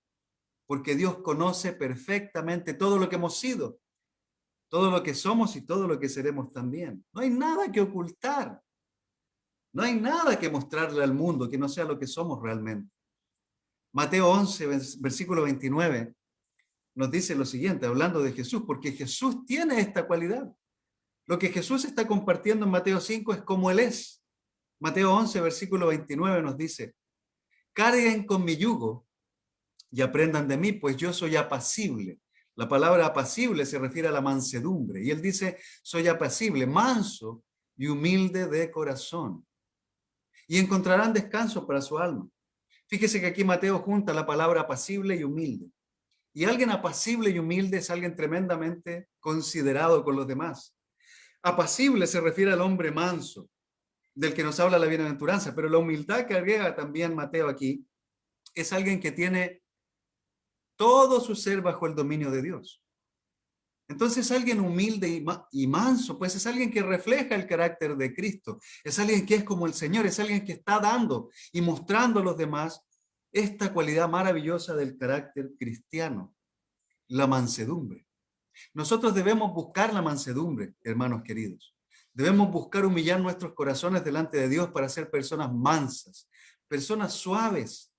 porque Dios conoce perfectamente todo lo que hemos sido, todo lo que somos y todo lo que seremos también. No hay nada que ocultar, no hay nada que mostrarle al mundo que no sea lo que somos realmente. Mateo 11, versículo 29, nos dice lo siguiente, hablando de Jesús, porque Jesús tiene esta cualidad. Lo que Jesús está compartiendo en Mateo 5 es como Él es. Mateo 11, versículo 29 nos dice, carguen con mi yugo y aprendan de mí, pues yo soy apacible. La palabra apacible se refiere a la mansedumbre. Y Él dice, soy apacible, manso y humilde de corazón. Y encontrarán descanso para su alma. Fíjese que aquí Mateo junta la palabra apacible y humilde. Y alguien apacible y humilde es alguien tremendamente considerado con los demás. Apacible se refiere al hombre manso, del que nos habla la bienaventuranza, pero la humildad que agrega también Mateo aquí es alguien que tiene todo su ser bajo el dominio de Dios. Entonces alguien humilde y manso, pues es alguien que refleja el carácter de Cristo, es alguien que es como el Señor, es alguien que está dando y mostrando a los demás esta cualidad maravillosa del carácter cristiano, la mansedumbre. Nosotros debemos buscar la mansedumbre, hermanos queridos. Debemos buscar humillar nuestros corazones delante de Dios para ser personas mansas, personas suaves.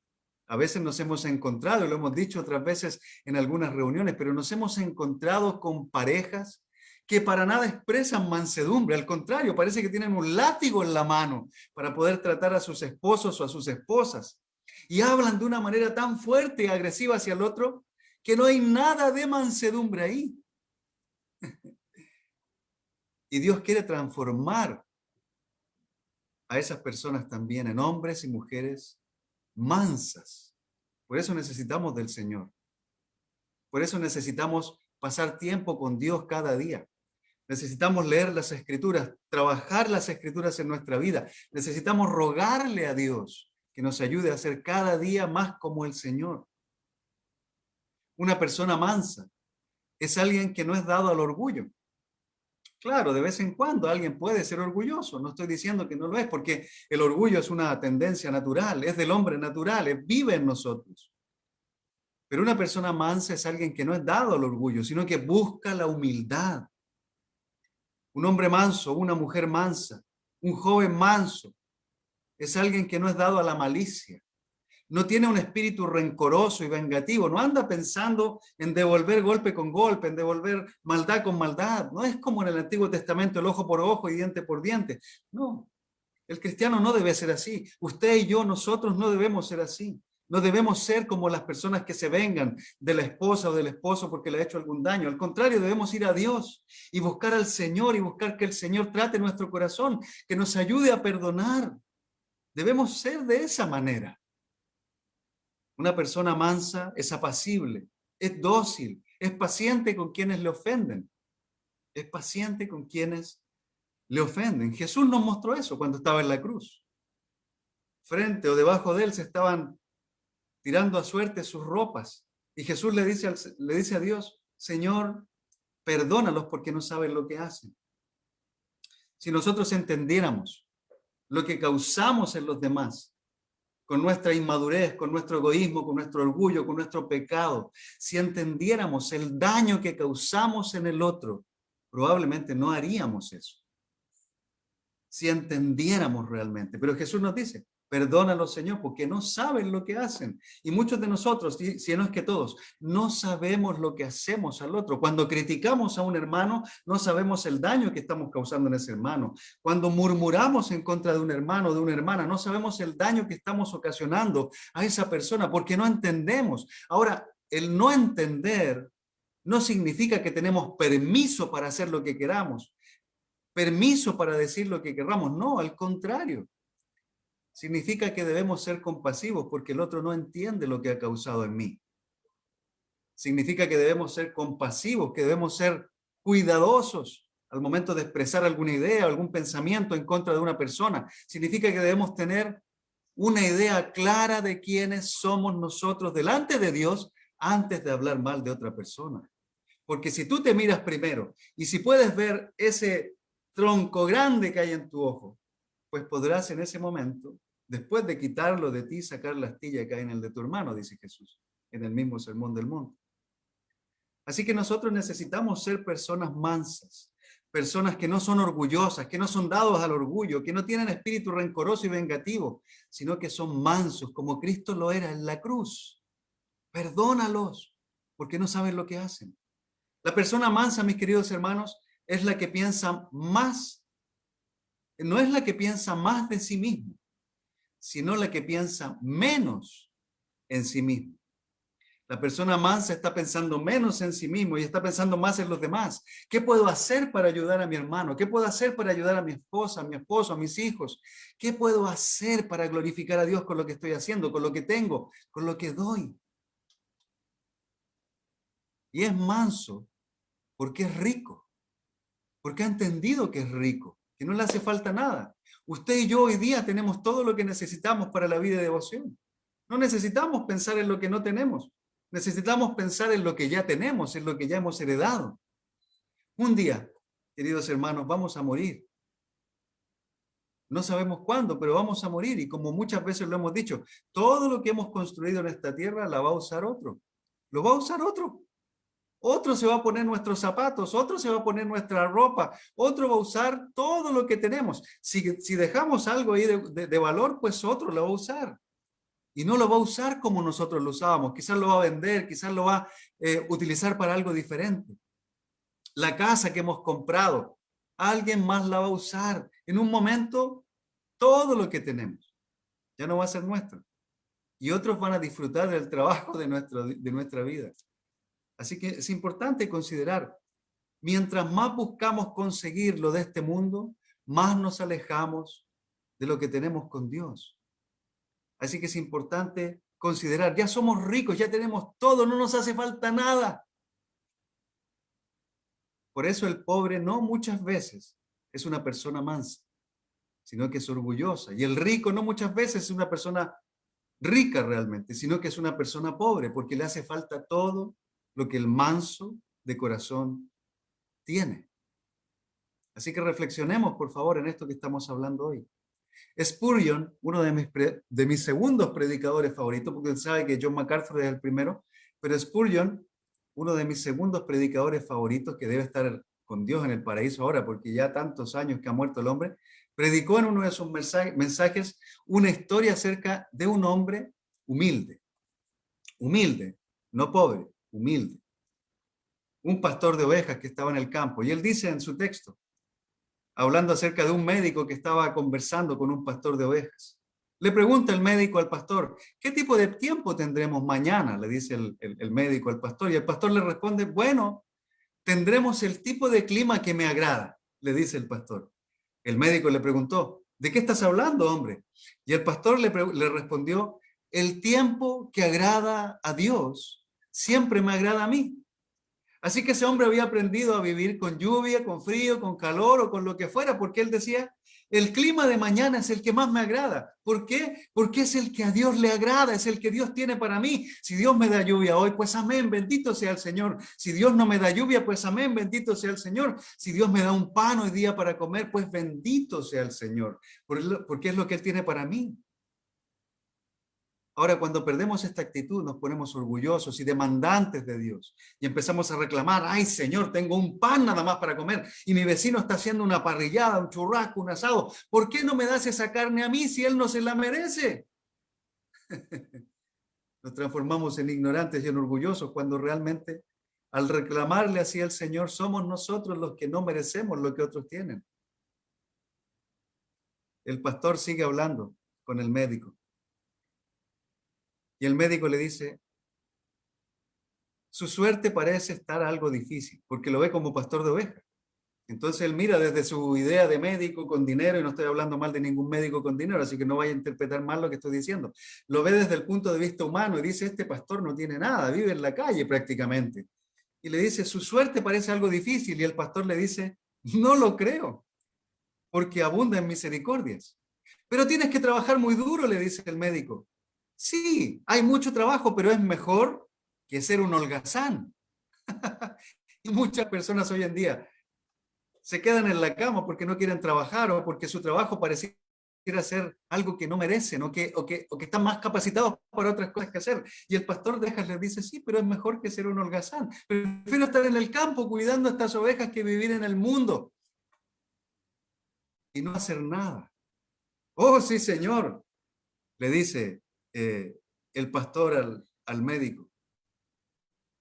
A veces nos hemos encontrado, y lo hemos dicho otras veces en algunas reuniones, pero nos hemos encontrado con parejas que para nada expresan mansedumbre. Al contrario, parece que tienen un látigo en la mano para poder tratar a sus esposos o a sus esposas. Y hablan de una manera tan fuerte y agresiva hacia el otro que no hay nada de mansedumbre ahí. Y Dios quiere transformar a esas personas también en hombres y mujeres mansas. Por eso necesitamos del Señor. Por eso necesitamos pasar tiempo con Dios cada día. Necesitamos leer las Escrituras, trabajar las Escrituras en nuestra vida. Necesitamos rogarle a Dios que nos ayude a ser cada día más como el Señor. Una persona mansa es alguien que no es dado al orgullo. Claro, de vez en cuando alguien puede ser orgulloso, no estoy diciendo que no lo es, porque el orgullo es una tendencia natural, es del hombre natural, vive en nosotros. Pero una persona mansa es alguien que no es dado al orgullo, sino que busca la humildad. Un hombre manso, una mujer mansa, un joven manso, es alguien que no es dado a la malicia. No tiene un espíritu rencoroso y vengativo, no anda pensando en devolver golpe con golpe, en devolver maldad con maldad. No es como en el Antiguo Testamento, el ojo por ojo y diente por diente. No, el cristiano no debe ser así. Usted y yo, nosotros no debemos ser así. No debemos ser como las personas que se vengan de la esposa o del esposo porque le ha hecho algún daño. Al contrario, debemos ir a Dios y buscar al Señor y buscar que el Señor trate nuestro corazón, que nos ayude a perdonar. Debemos ser de esa manera. Una persona mansa es apacible, es dócil, es paciente con quienes le ofenden. Es paciente con quienes le ofenden. Jesús nos mostró eso cuando estaba en la cruz. Frente o debajo de él se estaban tirando a suerte sus ropas. Y Jesús le dice a Dios, Señor, perdónalos porque no saben lo que hacen. Si nosotros entendiéramos lo que causamos en los demás, con nuestra inmadurez, con nuestro egoísmo, con nuestro orgullo, con nuestro pecado, si entendiéramos el daño que causamos en el otro, probablemente no haríamos eso. Si entendiéramos realmente. Pero Jesús nos dice, Perdónalos, Señor, porque no saben lo que hacen. Y muchos de nosotros, si no es que todos, no sabemos lo que hacemos al otro. Cuando criticamos a un hermano, no sabemos el daño que estamos causando en ese hermano. Cuando murmuramos en contra de un hermano o de una hermana, no sabemos el daño que estamos ocasionando a esa persona porque no entendemos. Ahora, el no entender no significa que tenemos permiso para hacer lo que queramos, permiso para decir lo que queramos. No, al contrario. Significa que debemos ser compasivos porque el otro no entiende lo que ha causado en mí. Significa que debemos ser compasivos, que debemos ser cuidadosos al momento de expresar alguna idea, algún pensamiento en contra de una persona. Significa que debemos tener una idea clara de quiénes somos nosotros delante de Dios antes de hablar mal de otra persona. Porque si tú te miras primero y si puedes ver ese tronco grande que hay en tu ojo, pues podrás en ese momento, después de quitarlo de ti, sacar la astilla que hay en el de tu hermano, dice Jesús, en el mismo Sermón del Monte. Así que nosotros necesitamos ser personas mansas, personas que no son orgullosas, que no son dados al orgullo, que no tienen espíritu rencoroso y vengativo, sino que son mansos, como Cristo lo era en la cruz. Perdónalos, porque no saben lo que hacen. La persona mansa, mis queridos hermanos, es la que piensa más, no es la que piensa más de sí mismo, sino la que piensa menos en sí mismo. La persona mansa está pensando menos en sí mismo y está pensando más en los demás. ¿Qué puedo hacer para ayudar a mi hermano? ¿Qué puedo hacer para ayudar a mi esposa, a mi esposo, a mis hijos? ¿Qué puedo hacer para glorificar a Dios con lo que estoy haciendo, con lo que tengo, con lo que doy? Y es manso porque es rico, porque ha entendido que es rico, que no le hace falta nada. Usted y yo hoy día tenemos todo lo que necesitamos para la vida de devoción. No necesitamos pensar en lo que no tenemos. Necesitamos pensar en lo que ya tenemos, en lo que ya hemos heredado. Un día, queridos hermanos, vamos a morir. No sabemos cuándo, pero vamos a morir. Y como muchas veces lo hemos dicho, todo lo que hemos construido en esta tierra la va a usar otro. Lo va a usar otro. Otro se va a poner nuestros zapatos, otro se va a poner nuestra ropa, otro va a usar todo lo que tenemos. Si dejamos algo ahí de valor, pues otro lo va a usar. Y no lo va a usar como nosotros lo usábamos. Quizás lo va a vender, quizás lo va a utilizar para algo diferente. La casa que hemos comprado, alguien más la va a usar. En un momento, todo lo que tenemos ya no va a ser nuestro. Y otros van a disfrutar del trabajo de nuestra vida. Así que es importante considerar, mientras más buscamos conseguir lo de este mundo, más nos alejamos de lo que tenemos con Dios. Así que es importante considerar, ya somos ricos, ya tenemos todo, no nos hace falta nada. Por eso el pobre no muchas veces es una persona mansa, sino que es orgullosa. Y el rico no muchas veces es una persona rica realmente, sino que es una persona pobre, porque le hace falta todo lo que el manso de corazón tiene. Así que reflexionemos, por favor, en esto que estamos hablando hoy. Spurgeon, uno de mis segundos predicadores favoritos, porque él sabe que John MacArthur es el primero, pero Spurgeon, uno de mis segundos predicadores favoritos, que debe estar con Dios en el paraíso ahora, porque ya tantos años que ha muerto el hombre, predicó en uno de sus mensajes una historia acerca de un hombre humilde, humilde, no pobre, humilde, un pastor de ovejas que estaba en el campo. Y él dice en su texto, hablando acerca de un médico que estaba conversando con un pastor de ovejas. Le pregunta el médico al pastor, ¿qué tipo de tiempo tendremos mañana? Le dice el médico al pastor, y el pastor le responde, bueno, tendremos el tipo de clima que me agrada, le dice el pastor. El médico le preguntó, ¿de qué estás hablando, hombre? Y el pastor le respondió, el tiempo que agrada a Dios siempre me agrada a mí. Así que ese hombre había aprendido a vivir con lluvia, con frío, con calor o con lo que fuera, porque él decía, el clima de mañana es el que más me agrada. ¿Por qué? Porque es el que a Dios le agrada, es el que Dios tiene para mí. Si Dios me da lluvia hoy, pues amén, bendito sea el Señor. Si Dios no me da lluvia, pues amén, bendito sea el Señor. Si Dios me da un pan hoy día para comer, pues bendito sea el Señor, porque es lo que Él tiene para mí. Ahora, cuando perdemos esta actitud, nos ponemos orgullosos y demandantes de Dios y empezamos a reclamar, ay Señor, tengo un pan nada más para comer y mi vecino está haciendo una parrillada, un churrasco, un asado. ¿Por qué no me das esa carne a mí si él no se la merece? Nos transformamos en ignorantes y en orgullosos cuando realmente al reclamarle así al Señor somos nosotros los que no merecemos lo que otros tienen. El pastor sigue hablando con el médico y el médico le dice, su suerte parece estar algo difícil porque lo ve como pastor de ovejas. Entonces él mira desde su idea de médico con dinero, y no estoy hablando mal de ningún médico con dinero, así que no vaya a interpretar mal lo que estoy diciendo. Lo ve desde el punto de vista humano y dice, este pastor no tiene nada, vive en la calle prácticamente. Y le dice, su suerte parece algo difícil, y el pastor le dice, no lo creo, porque abunda en misericordias. Pero tienes que trabajar muy duro, le dice el médico. Sí, hay mucho trabajo, pero es mejor que ser un holgazán. Y muchas personas hoy en día se quedan en la cama porque no quieren trabajar o porque su trabajo pareciera ser algo que no merecen o que están más capacitados para otras cosas que hacer. Y el pastor de ovejas les dice, sí, pero es mejor que ser un holgazán. Prefiero estar en el campo cuidando a estas ovejas que vivir en el mundo y no hacer nada. Oh, sí, señor, le dice el pastor al médico.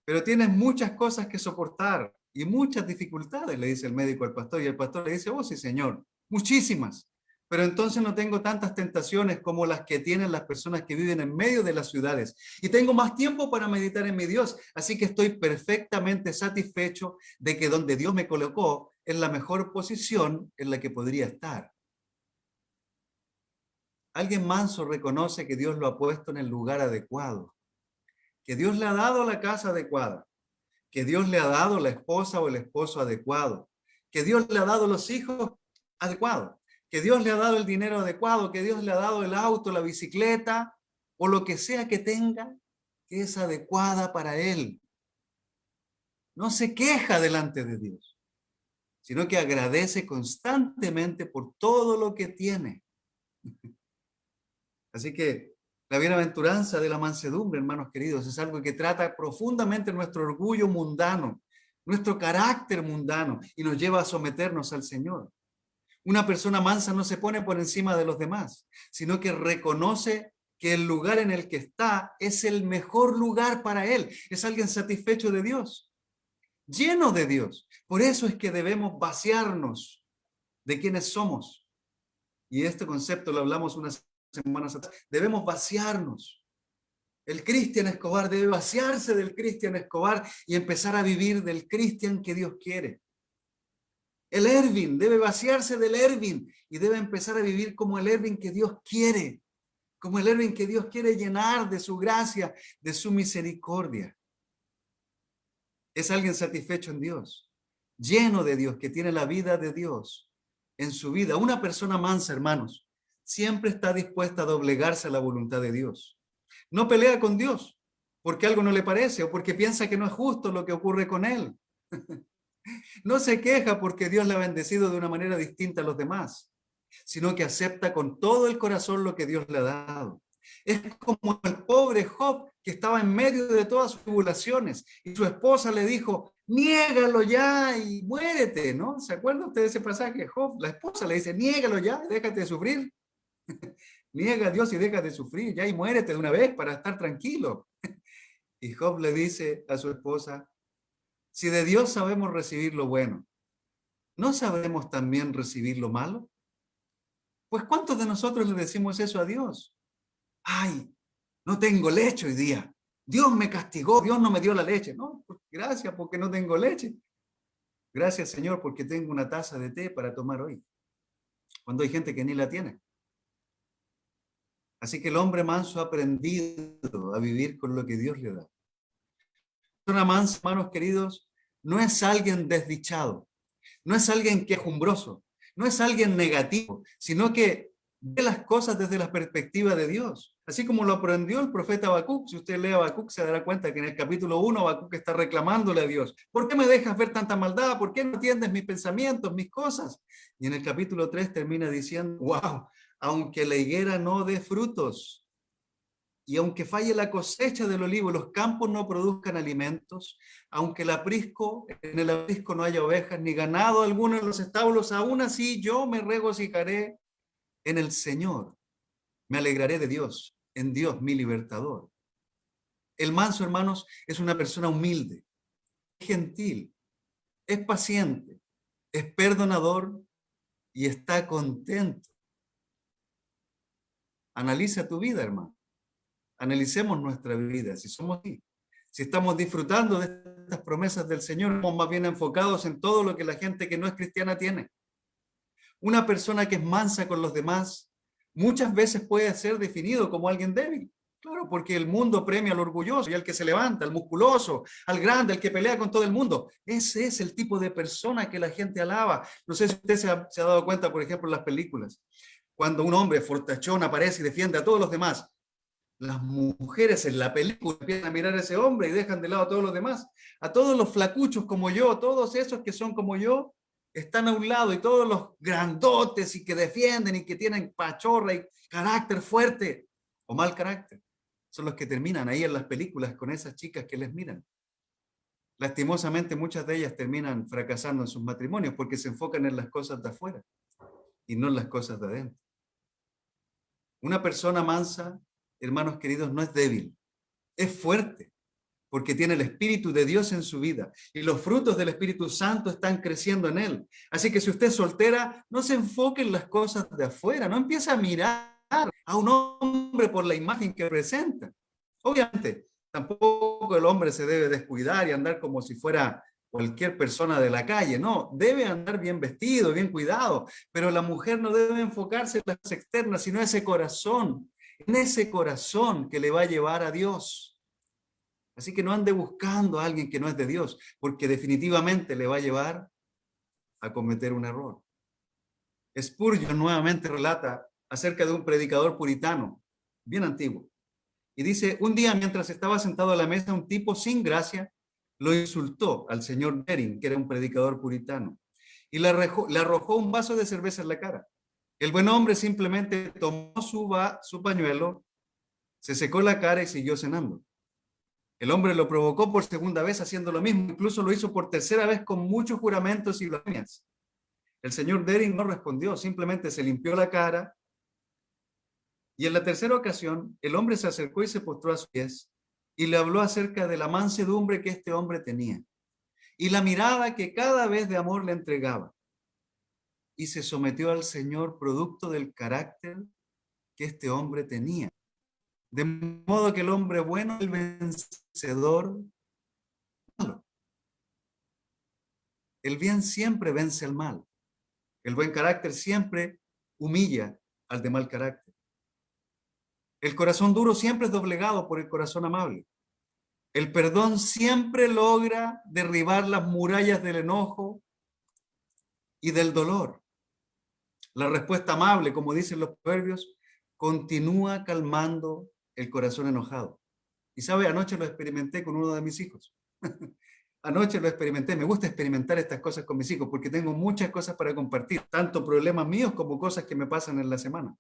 Pero tienes muchas cosas que soportar y muchas dificultades, le dice el médico al pastor, y el pastor le dice, oh sí, señor, muchísimas, pero entonces no tengo tantas tentaciones como las que tienen las personas que viven en medio de las ciudades, y tengo más tiempo para meditar en mi Dios, así que estoy perfectamente satisfecho de que donde Dios me colocó es la mejor posición en la que podría estar. Alguien manso reconoce que Dios lo ha puesto en el lugar adecuado, que Dios le ha dado la casa adecuada, que Dios le ha dado la esposa o el esposo adecuado, que Dios le ha dado los hijos adecuados, que Dios le ha dado el dinero adecuado, que Dios le ha dado el auto, la bicicleta o lo que sea que tenga, que es adecuada para él. No se queja delante de Dios, sino que agradece constantemente por todo lo que tiene. Así que la bienaventuranza de la mansedumbre, hermanos queridos, es algo que trata profundamente nuestro orgullo mundano, nuestro carácter mundano, y nos lleva a someternos al Señor. Una persona mansa no se pone por encima de los demás, sino que reconoce que el lugar en el que está es el mejor lugar para él. Es alguien satisfecho de Dios, lleno de Dios. Por eso es que debemos vaciarnos de quienes somos. Y este concepto lo hablamos unas semanas atrás. Debemos vaciarnos. El Cristian Escobar debe vaciarse del Cristian Escobar y empezar a vivir del Cristian que Dios quiere. El Ervin debe vaciarse del Ervin y debe empezar a vivir como el Ervin que Dios quiere, como el Ervin que Dios quiere llenar de su gracia, de su misericordia. Es alguien satisfecho en Dios, lleno de Dios, que tiene la vida de Dios en su vida. Una persona mansa, hermanos, siempre está dispuesta a doblegarse a la voluntad de Dios. No pelea con Dios porque algo no le parece o porque piensa que no es justo lo que ocurre con él. No se queja porque Dios le ha bendecido de una manera distinta a los demás, sino que acepta con todo el corazón lo que Dios le ha dado. Es como el pobre Job que estaba en medio de todas sus tribulaciones y su esposa le dijo, niégalo ya y muérete, ¿no? ¿Se acuerdan ustedes de ese pasaje? Job, la esposa le dice, niégalo ya, déjate de sufrir. Niega a Dios y déjate de sufrir ya y muérete de una vez para estar tranquilo. Y Job le dice a su esposa, si de Dios sabemos recibir lo bueno, ¿no sabemos también recibir lo malo? Pues ¿cuántos de nosotros le decimos eso a Dios? Ay, no tengo leche hoy día. Dios me castigó, Dios no me dio la leche. No, gracias porque no tengo leche. Gracias, Señor, porque tengo una taza de té para tomar hoy, cuando hay gente que ni la tiene. Así que el hombre manso ha aprendido a vivir con lo que Dios le da. Una mansa, hermanos queridos, no es alguien desdichado, no es alguien quejumbroso, no es alguien negativo, sino que ve las cosas desde la perspectiva de Dios. Así como lo aprendió el profeta Habacuc. Si usted lee Habacuc se dará cuenta que en el capítulo 1 Habacuc está reclamándole a Dios. ¿Por qué me dejas ver tanta maldad? ¿Por qué no entiendes mis pensamientos, mis cosas? Y en el capítulo 3 termina diciendo, wow, aunque la higuera no dé frutos, Y aunque falle la cosecha del olivo, los campos no produzcan alimentos, aunque en el aprisco no haya ovejas ni ganado alguno en los establos, aún así yo me regocijaré en el Señor. Me alegraré de Dios, en Dios mi libertador. El manso, hermanos, es una persona humilde, es gentil, es paciente, es perdonador y está contento. Analiza tu vida, hermano. Analicemos nuestra vida, si somos así. Si estamos disfrutando de estas promesas del Señor, estamos más bien enfocados en todo lo que la gente que no es cristiana tiene. Una persona que es mansa con los demás muchas veces puede ser definido como alguien débil. Claro, porque el mundo premia al orgulloso y al que se levanta, al musculoso, al grande, al que pelea con todo el mundo. Ese es el tipo de persona que la gente alaba. No sé si usted se ha dado cuenta, por ejemplo, en las películas. Cuando un hombre fortachón aparece y defiende a todos los demás, las mujeres en la película empiezan a mirar a ese hombre y dejan de lado a todos los demás. A todos los flacuchos como yo, todos esos que son como yo, están a un lado, y todos los grandotes y que defienden y que tienen pachorra y carácter fuerte o mal carácter, son los que terminan ahí en las películas con esas chicas que les miran. Lastimosamente muchas de ellas terminan fracasando en sus matrimonios porque se enfocan en las cosas de afuera y no en las cosas de adentro. Una persona mansa, hermanos queridos, no es débil, es fuerte, porque tiene el Espíritu de Dios en su vida y los frutos del Espíritu Santo están creciendo en él. Así que si usted es soltera, no se enfoque en las cosas de afuera, no empiece a mirar a un hombre por la imagen que presenta. Obviamente, tampoco el hombre se debe descuidar y andar como si fuera cualquier persona de la calle, no, debe andar bien vestido, bien cuidado, pero la mujer no debe enfocarse en las cosas externas, sino en ese corazón que le va a llevar a Dios. Así que no ande buscando a alguien que no es de Dios, porque definitivamente le va a llevar a cometer un error. Spurgeon nuevamente relata acerca de un predicador puritano, bien antiguo, y dice: un día mientras estaba sentado a la mesa, un tipo sin gracia lo insultó al señor Bering, que era un predicador puritano, y le arrojó un vaso de cerveza en la cara. El buen hombre simplemente tomó su pañuelo, se secó la cara y siguió cenando. El hombre lo provocó por segunda vez haciendo lo mismo, incluso lo hizo por tercera vez con muchos juramentos y blasfemias. El señor Bering no respondió, simplemente se limpió la cara, y en la tercera ocasión el hombre se acercó y se postró a sus pies y le habló acerca de la mansedumbre que este hombre tenía y la mirada que cada vez de amor le entregaba, y se sometió al Señor producto del carácter que este hombre tenía. De modo que el hombre bueno, el vencedor malo. El bien siempre vence al mal. El buen carácter siempre humilla al de mal carácter. El corazón duro siempre es doblegado por el corazón amable. El perdón siempre logra derribar las murallas del enojo y del dolor. La respuesta amable, como dicen los proverbios, continúa calmando el corazón enojado. Y sabe, anoche lo experimenté con uno de mis hijos. Anoche lo experimenté. Me gusta experimentar estas cosas con mis hijos porque tengo muchas cosas para compartir, tanto problemas míos como cosas que me pasan en la semana.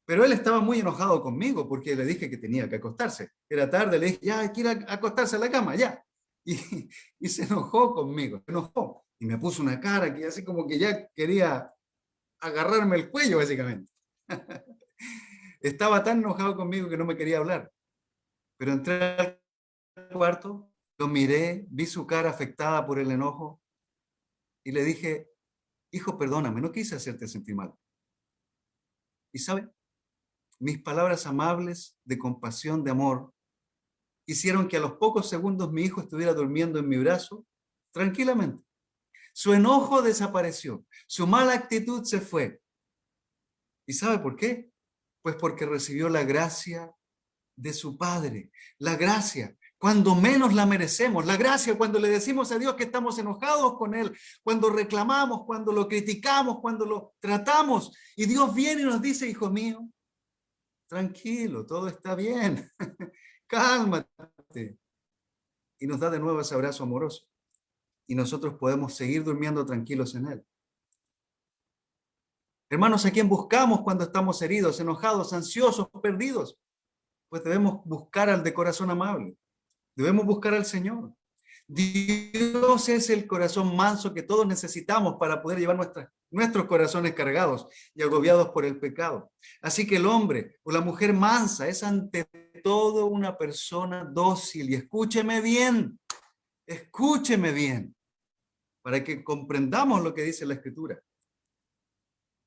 Pero él estaba muy enojado conmigo porque le dije que tenía que acostarse. Era tarde, le dije: ya, hay que ir a acostarse a la cama, ya. Y se enojó conmigo, se enojó. Y me puso una cara que así como que ya quería agarrarme el cuello, básicamente. Estaba tan enojado conmigo que no me quería hablar. Pero entré al cuarto, lo miré, vi su cara afectada por el enojo y le dije: hijo, perdóname, no quise hacerte sentir mal. Y sabe, mis palabras amables de compasión, de amor, hicieron que a los pocos segundos mi hijo estuviera durmiendo en mi brazo tranquilamente. Su enojo desapareció, su mala actitud se fue. ¿Y sabe por qué? Pues porque recibió la gracia de su Padre. La gracia cuando menos la merecemos, la gracia cuando le decimos a Dios que estamos enojados con Él, cuando reclamamos, cuando lo criticamos, cuando lo tratamos, y Dios viene y nos dice: hijo mío, tranquilo, todo está bien, cálmate, y nos da de nuevo ese abrazo amoroso, y nosotros podemos seguir durmiendo tranquilos en Él. Hermanos, ¿a quién buscamos cuando estamos heridos, enojados, ansiosos, perdidos? Pues debemos buscar al de corazón amable. Debemos buscar al Señor. Dios es el corazón manso que todos necesitamos para poder llevar nuestros corazones cargados y agobiados por el pecado. Así que el hombre o la mujer mansa es ante todo una persona dócil. Y escúcheme bien, para que comprendamos lo que dice la Escritura.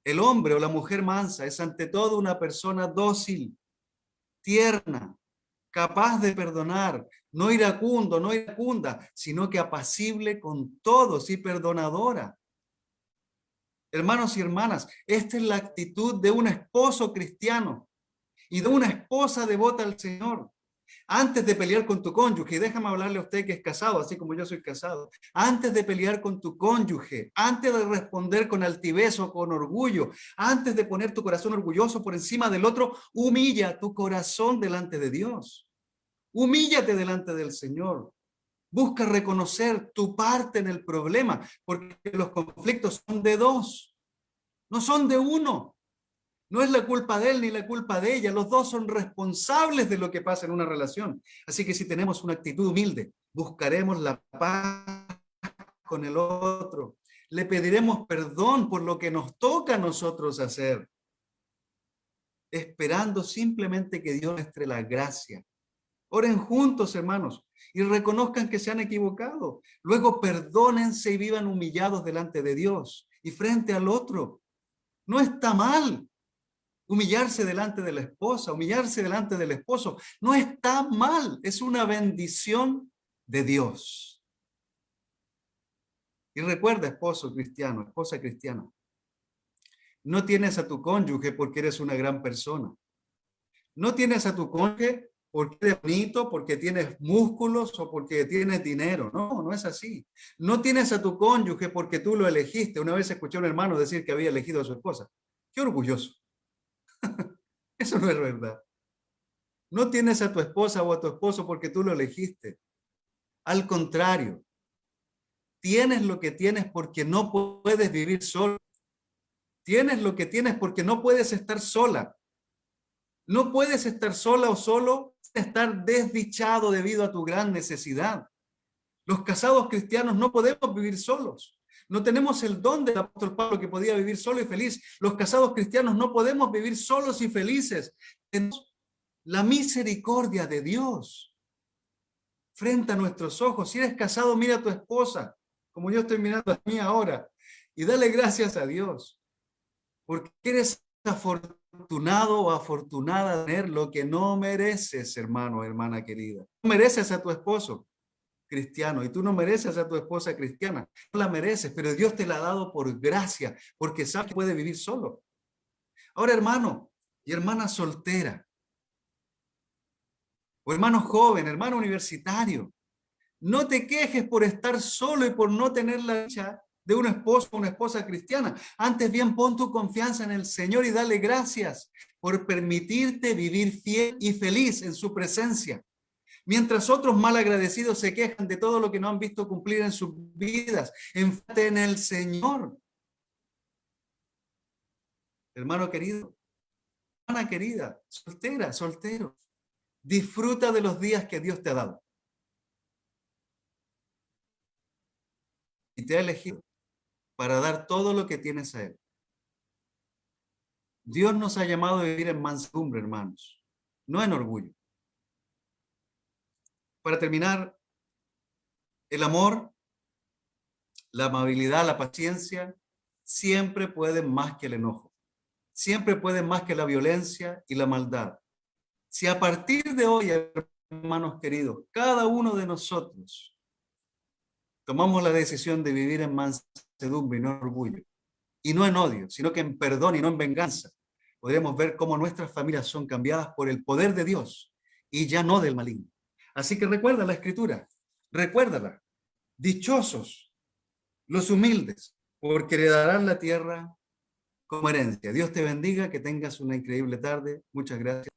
El hombre o la mujer mansa es ante todo una persona dócil, tierna, capaz de perdonar, no iracundo, no iracunda, sino que apacible con todos y perdonadora. Hermanos y hermanas, esta es la actitud de un esposo cristiano y de una esposa devota al Señor. Antes de pelear con tu cónyuge, y déjame hablarle a usted que es casado, así como yo soy casado, antes de pelear con tu cónyuge, antes de responder con altivez o con orgullo, antes de poner tu corazón orgulloso por encima del otro, humilla tu corazón delante de Dios. Humíllate delante del Señor. Busca reconocer tu parte en el problema, porque los conflictos son de dos, no son de uno. No es la culpa de él ni la culpa de ella. Los dos son responsables de lo que pasa en una relación. Así que si tenemos una actitud humilde, buscaremos la paz con el otro. Le pediremos perdón por lo que nos toca a nosotros hacer, esperando simplemente que Dios muestre la gracia. Oren juntos, hermanos, y reconozcan que se han equivocado. Luego perdónense y vivan humillados delante de Dios y frente al otro. No está mal humillarse delante de la esposa, humillarse delante del esposo. No está mal, es una bendición de Dios. Y recuerda, esposo cristiano, esposa cristiana, no tienes a tu cónyuge porque eres una gran persona. No tienes a tu cónyuge porque eres bonito, porque tienes músculos o porque tienes dinero. No, no es así. No tienes a tu cónyuge porque tú lo elegiste. Una vez escuché a un hermano decir que había elegido a su esposa. Qué orgulloso. Eso no es verdad. No tienes a tu esposa o a tu esposo porque tú lo elegiste. Al contrario, tienes lo que tienes porque no puedes vivir solo. Tienes lo que tienes porque no puedes estar sola. No puedes estar sola o solo, estar desdichado debido a tu gran necesidad. Los casados cristianos no podemos vivir solos. No tenemos el don del apóstol Pablo que podía vivir solo y feliz. Los casados cristianos no podemos vivir solos y felices. Tenemos la misericordia de Dios frente a nuestros ojos. Si eres casado, mira a tu esposa, como yo estoy mirando a mí ahora, y dale gracias a Dios, porque eres afortunado o afortunada de tener lo que no mereces, hermano o hermana querida. No mereces a tu esposo cristiano y tú no mereces a tu esposa cristiana. No la mereces, pero Dios te la ha dado por gracia, porque sabe que puede vivir solo. Ahora, hermano y hermana soltera, o hermano joven, hermano universitario, no te quejes por estar solo y por no tener la dicha de un esposo o una esposa cristiana. Antes bien, pon tu confianza en el Señor y dale gracias por permitirte vivir fiel y feliz en su presencia. Mientras otros malagradecidos se quejan de todo lo que no han visto cumplir en sus vidas, enfócate en el Señor. Hermano querido, hermana querida, soltera, soltero, disfruta de los días que Dios te ha dado. Y te ha elegido para dar todo lo que tienes a Él. Dios nos ha llamado a vivir en mansedumbre, hermanos, no en orgullo. Para terminar, el amor, la amabilidad, la paciencia, siempre pueden más que el enojo. Siempre pueden más que la violencia y la maldad. Si a partir de hoy, hermanos queridos, cada uno de nosotros tomamos la decisión de vivir en mansedumbre y no en orgullo, y no en odio, sino que en perdón y no en venganza, podremos ver cómo nuestras familias son cambiadas por el poder de Dios y ya no del maligno. Así que recuerda la Escritura, recuérdala. Dichosos los humildes, porque heredarán la tierra como herencia. Dios te bendiga, que tengas una increíble tarde. Muchas gracias.